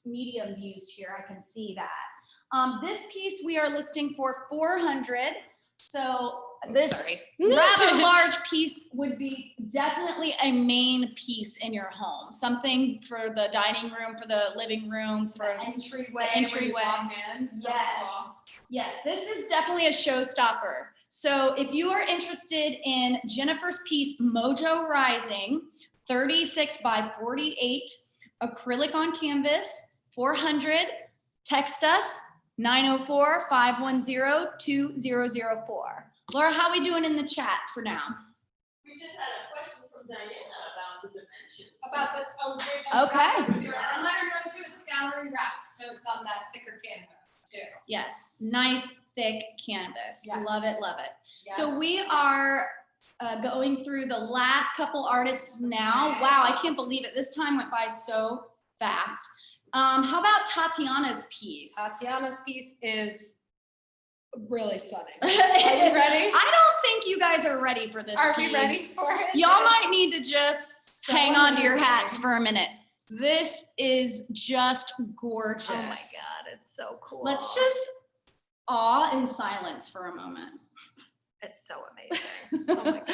Speaker 5: mediums used here. I can see that. This piece we are listing for 400. So this
Speaker 3: Sorry.
Speaker 5: rather large piece would be definitely a main piece in your home. Something for the dining room, for the living room, for
Speaker 3: The entryway.
Speaker 5: the entryway.
Speaker 3: When you walk in. So
Speaker 5: Yes.
Speaker 3: cool.
Speaker 5: Yes, this is definitely a showstopper. So if you are interested in Jennifer's piece, Mojo Rising, 36 by 48, acrylic on canvas, 400, text us 904-510-2004. Laura, how we doing in the chat for now?
Speaker 4: We just had a question from Diana about the dimensions.
Speaker 3: About the,
Speaker 5: Okay.
Speaker 3: And let her know too, it's gallery wrapped, so it's on that thicker canvas too.
Speaker 5: Yes, nice thick canvas.
Speaker 3: Yes.
Speaker 5: Love it, love it.
Speaker 3: Yes.
Speaker 5: So we are going through the last couple artists now. Wow, I can't believe it. This time went by so fast. How about Tatiana's piece?
Speaker 3: Tatiana's piece is really stunning.
Speaker 5: Are
Speaker 3: you ready?
Speaker 5: I don't think you guys are ready for this
Speaker 3: Are
Speaker 5: piece.
Speaker 3: we ready for it?
Speaker 5: Y'all might need to just
Speaker 3: So
Speaker 5: hang on to your
Speaker 3: amazing.
Speaker 5: hats for a minute. This is just gorgeous.
Speaker 7: Oh my God, it's so cool.
Speaker 5: Let's just awe in silence for a moment.
Speaker 7: It's so amazing. Oh my God.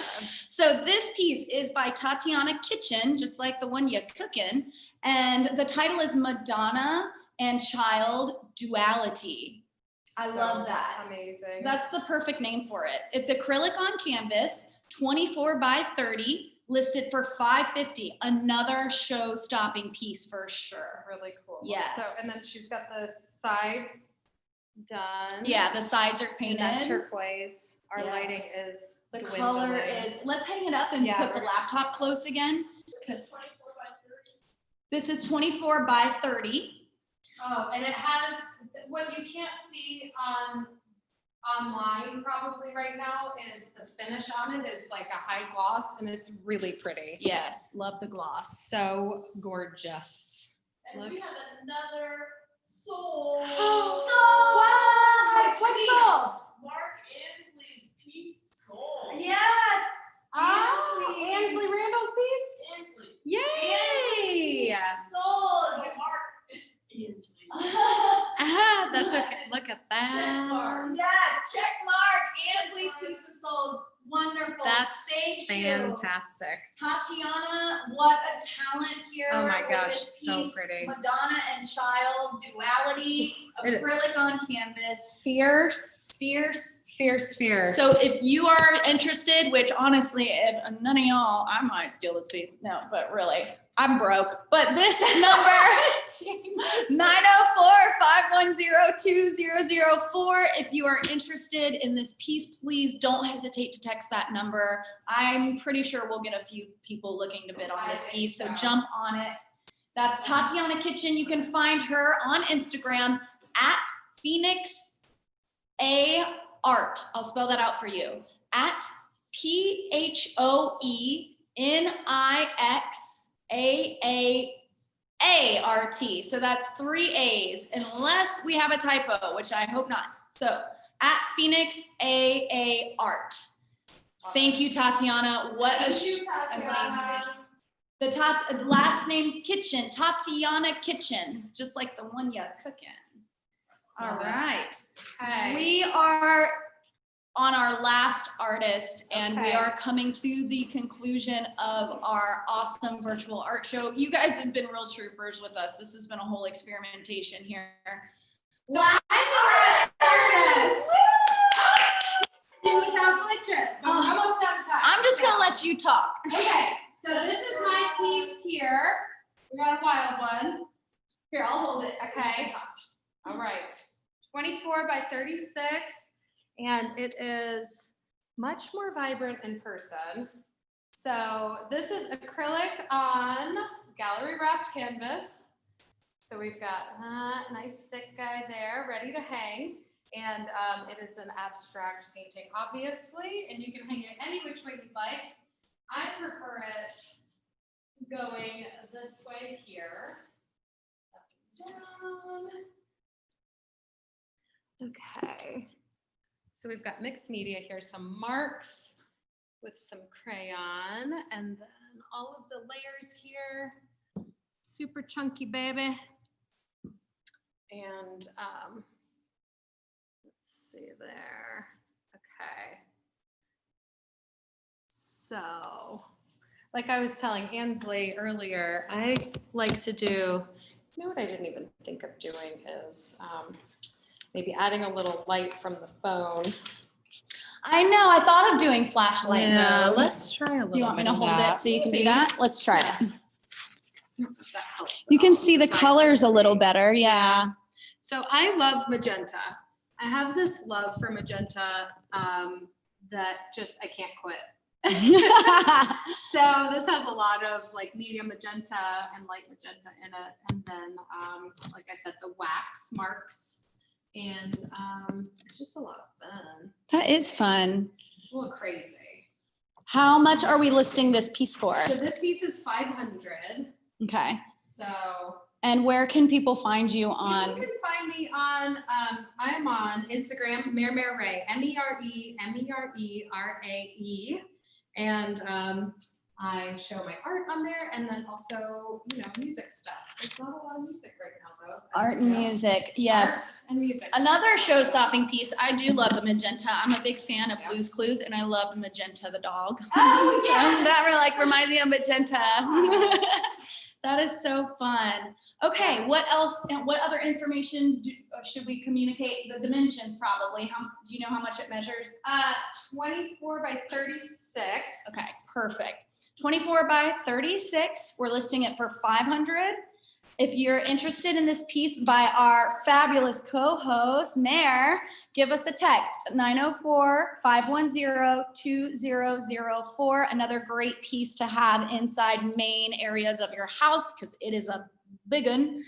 Speaker 5: So this piece is by Tatiana Kitchen, just like the one you cooking. And the title is Madonna and Child Duality. I love that.
Speaker 3: Amazing.
Speaker 5: That's the perfect name for it. It's acrylic on canvas, 24 by 30, listed for $550. Another show-stopping piece for sure.
Speaker 3: really cool.
Speaker 5: Yes.
Speaker 3: So, and then she's got the sides done.
Speaker 5: Yeah, the sides are
Speaker 3: And that
Speaker 5: painted.
Speaker 3: turquoise. Our
Speaker 5: Yes.
Speaker 3: lighting is
Speaker 5: The
Speaker 3: dwindling.
Speaker 5: color is, let's hang it up and
Speaker 3: Yeah,
Speaker 5: put the
Speaker 3: we're-
Speaker 5: laptop close again. Because
Speaker 4: 24 by 30.
Speaker 5: this is 24 by 30.
Speaker 3: Oh, and it has, what you can't see online probably right now is the finish on it is like a high gloss and it's really pretty.
Speaker 5: Yes, love the gloss.
Speaker 3: So gorgeous.
Speaker 4: And
Speaker 3: Look.
Speaker 4: we have another soul.
Speaker 5: What? What soul?
Speaker 4: Mark Ansley's piece soul.
Speaker 5: Yes.
Speaker 3: Ansley Randall's piece?
Speaker 4: Ansley.
Speaker 3: Yay!
Speaker 5: Sold.
Speaker 4: By Mark Ansley.
Speaker 3: Ah, that's okay. Look at
Speaker 4: Check mark.
Speaker 3: that.
Speaker 5: Yes, check mark. Ansley's piece is sold. Wonderful.
Speaker 3: That's
Speaker 5: Thank you.
Speaker 3: Fantastic.
Speaker 5: Tatiana, what a talent here.
Speaker 3: Oh my
Speaker 5: with
Speaker 3: gosh,
Speaker 5: this
Speaker 3: so
Speaker 5: piece.
Speaker 3: pretty.
Speaker 5: Madonna and Child Duality,
Speaker 3: It is
Speaker 5: acrylic on canvas,
Speaker 3: Fierce,
Speaker 5: fierce.
Speaker 3: fierce, fierce.
Speaker 5: So if you are interested, which honestly, if none of y'all, I might steal this piece. No, but really, I'm broke. But this number, 904-510-2004. If you are interested in this piece, please don't hesitate to text that number. I'm pretty sure we'll get a few people looking to bid on this
Speaker 3: I think
Speaker 5: piece, so
Speaker 3: so.
Speaker 5: jump on it. That's Tatiana Kitchen. You can find her on Instagram at Phoenix A Art. I'll spell that out for you. At PHOENIXAAART. So that's 3 A's, unless we have a typo, which I hope not. So at Phoenix AA Art. Thank you, Tatiana. What a amazing. The top last name Kitchen, Tatiana Kitchen, just like the one you're cooking. All right.
Speaker 3: Okay.
Speaker 5: We are on our last artist, and we
Speaker 3: Okay.
Speaker 5: are coming to the conclusion of our awesome virtual art show. You guys have been real troopers with us. This has been a whole experimentation here.
Speaker 3: So I'm the artist. Without glitches, but we're almost out of time.
Speaker 5: I'm just gonna let you talk.
Speaker 3: Okay, so this is my piece here. We got a wild one.
Speaker 5: Here, I'll hold it.
Speaker 3: Okay. All right. 24 by 36, and it is much more vibrant in person. So this is acrylic on gallery wrapped canvas. So we've got that nice thick guy there ready to hang. And it is an abstract painting, obviously, and you can hang it any which way you'd like. I prefer it going this way here. Up and down. Okay. So we've got mixed media here, some marks with some crayon, and then all of the layers here. Super chunky, baby. And see there. Okay. So, like I was telling Ansley earlier, I like to do, you know what I didn't even think of doing is maybe adding a little light from the phone.
Speaker 5: I know, I thought of doing flashlight mode.
Speaker 3: let's try a little.
Speaker 5: You want me
Speaker 3: bit
Speaker 5: to
Speaker 3: of
Speaker 5: hold
Speaker 3: that.
Speaker 5: it so you can do
Speaker 3: Maybe.
Speaker 5: that? Let's try it.
Speaker 3: If that helps
Speaker 5: You
Speaker 3: at
Speaker 5: can
Speaker 3: all.
Speaker 5: see the colors a little better, yeah.
Speaker 3: So I love magenta. I have this love for magenta that just I can't quit. So this has a lot of like medium magenta and light magenta in it, and then like I said, the wax marks, and it's just a lot of fun.
Speaker 5: That is fun.
Speaker 3: It's a little crazy.
Speaker 5: How much are we listing this piece for?
Speaker 3: So this piece is 500.
Speaker 5: Okay.
Speaker 3: So
Speaker 5: And where can people find you
Speaker 3: you
Speaker 5: on?
Speaker 3: can find me on I'm on Instagram, Mere Ray, MEREMERERAE. And I show my art on there, and then also, you know, music stuff. There's not a lot of music right now, though.
Speaker 5: Art and music, yes.
Speaker 3: Art and music.
Speaker 5: Another show-stopping piece, I do love the magenta. I'm a big fan of
Speaker 3: Yeah.
Speaker 5: Blue's Clues, and I love Magenta the dog.
Speaker 3: Oh,
Speaker 5: So
Speaker 3: yes.
Speaker 5: that reminds me of Magenta. That is so fun. Okay, what else, and what other information should we communicate? The dimensions probably. Do you know how much it measures?
Speaker 3: 24 by 36.
Speaker 5: Okay, perfect. 24 by 36, we're listing it for 500. If you're interested in this piece by our fabulous co-host, Mare, give us a text, 904-510-2004. Another great piece to have inside main areas of your house, because it is a big one.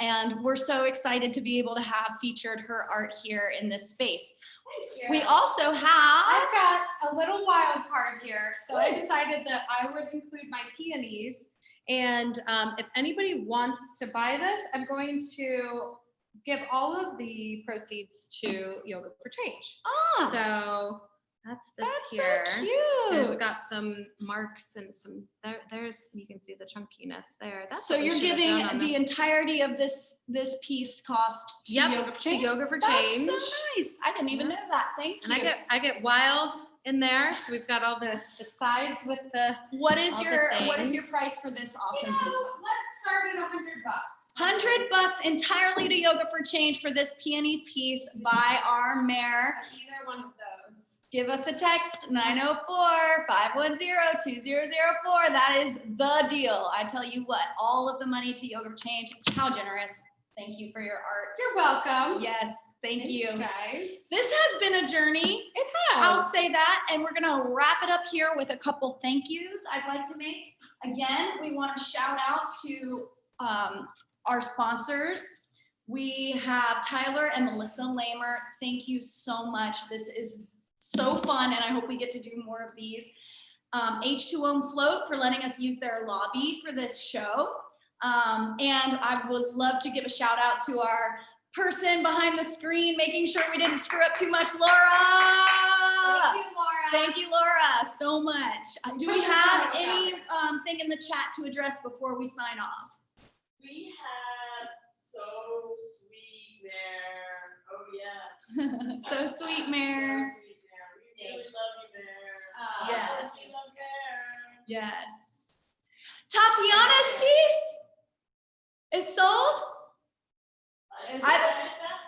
Speaker 5: And we're so excited to be able to have featured her art here in this space.
Speaker 3: Thank you.
Speaker 5: We also have,
Speaker 3: I've got a little wild card here. So I decided that I would include my peonies. And if anybody wants to buy this, I'm going to give all of the proceeds to Yoga for Change. So that's this
Speaker 5: that's
Speaker 3: here.
Speaker 5: so
Speaker 3: And
Speaker 5: cute.
Speaker 3: it's got some marks and some, there's, you can see the chunkiness there. That's
Speaker 5: So
Speaker 3: what we
Speaker 5: you're
Speaker 3: should have
Speaker 5: giving
Speaker 3: done on
Speaker 5: the entirety of this piece cost to
Speaker 3: Yep,
Speaker 5: Yoga for
Speaker 3: to
Speaker 5: Change?
Speaker 3: Yoga for
Speaker 5: That's
Speaker 3: Change.
Speaker 5: so nice. I didn't even know that. Thank
Speaker 3: And
Speaker 5: you.
Speaker 3: I get wild in there. So we've got all the sides with the,
Speaker 5: What is
Speaker 3: all the
Speaker 5: your
Speaker 3: things.
Speaker 5: price for this awesome piece?
Speaker 3: let's start at
Speaker 5: $100 entirely to Yoga for Change for this peony piece by our Mare.
Speaker 3: Either one of those.
Speaker 5: Give us a text, 904-510-2004. That is the deal. I tell you what, all of the money to Yoga for Change. How generous. Thank you for your art.
Speaker 3: You're welcome.
Speaker 5: Yes, thank you.
Speaker 3: Thanks, guys.
Speaker 5: This has been a journey.
Speaker 3: It has.
Speaker 5: I'll say that, and we're gonna wrap it up here with a couple thank yous I'd like to make. Again, we want to shout out to our sponsors. We have Tyler and Melissa Lamer. Thank you so much. This is so fun, and I hope we get to do more of these. H2O Float for letting us use their lobby for this show. And I would love to give a shout out to our person behind the screen, making sure we didn't screw up too much, Laura.
Speaker 3: Thank you, Laura.
Speaker 5: Thank you, Laura, so much. Do we have any thing in the chat to address before we sign off?
Speaker 4: We have So Sweet Mare. Oh, yes.
Speaker 5: So sweet, Mare.
Speaker 4: So sweet, Mare. We really love you, Mare.
Speaker 5: Yes.
Speaker 4: We love Mare.
Speaker 5: Yes. Tatiana's piece is sold.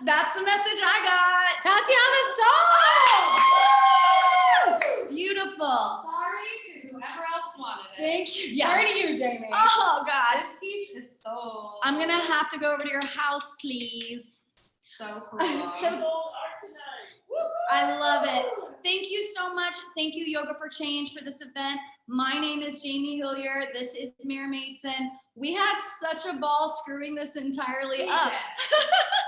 Speaker 5: That's the message I got.
Speaker 3: Tatiana sold!
Speaker 5: Beautiful.
Speaker 3: Sorry to whoever else wanted it.
Speaker 5: Thank you. Yeah.
Speaker 3: Sorry to you, Jamie.
Speaker 5: Oh God.
Speaker 3: This piece is sold.
Speaker 5: I'm gonna have to go over to your house, please.
Speaker 3: So cool.
Speaker 5: So
Speaker 4: Sold art tonight.
Speaker 5: I love it. Thank you so much. Thank you, Yoga for Change, for this event. My name is Jamie Hillier. This is Mare Mason. We had such a ball screwing this entirely
Speaker 3: We
Speaker 5: up.
Speaker 3: did.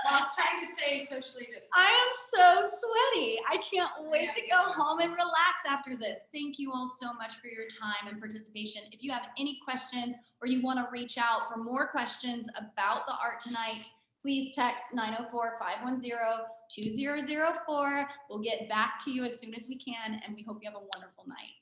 Speaker 3: Well, I was trying to stay socially distant.
Speaker 5: I am so sweaty. I can't wait
Speaker 3: Yeah,
Speaker 5: to
Speaker 3: me
Speaker 5: go
Speaker 3: too.
Speaker 5: home and relax after this. Thank you all so much for your time and participation. If you have any questions or you want to reach out for more questions about the art tonight, please text 904-510-2004. We'll get back to you as soon as we can, and we hope you have a wonderful night.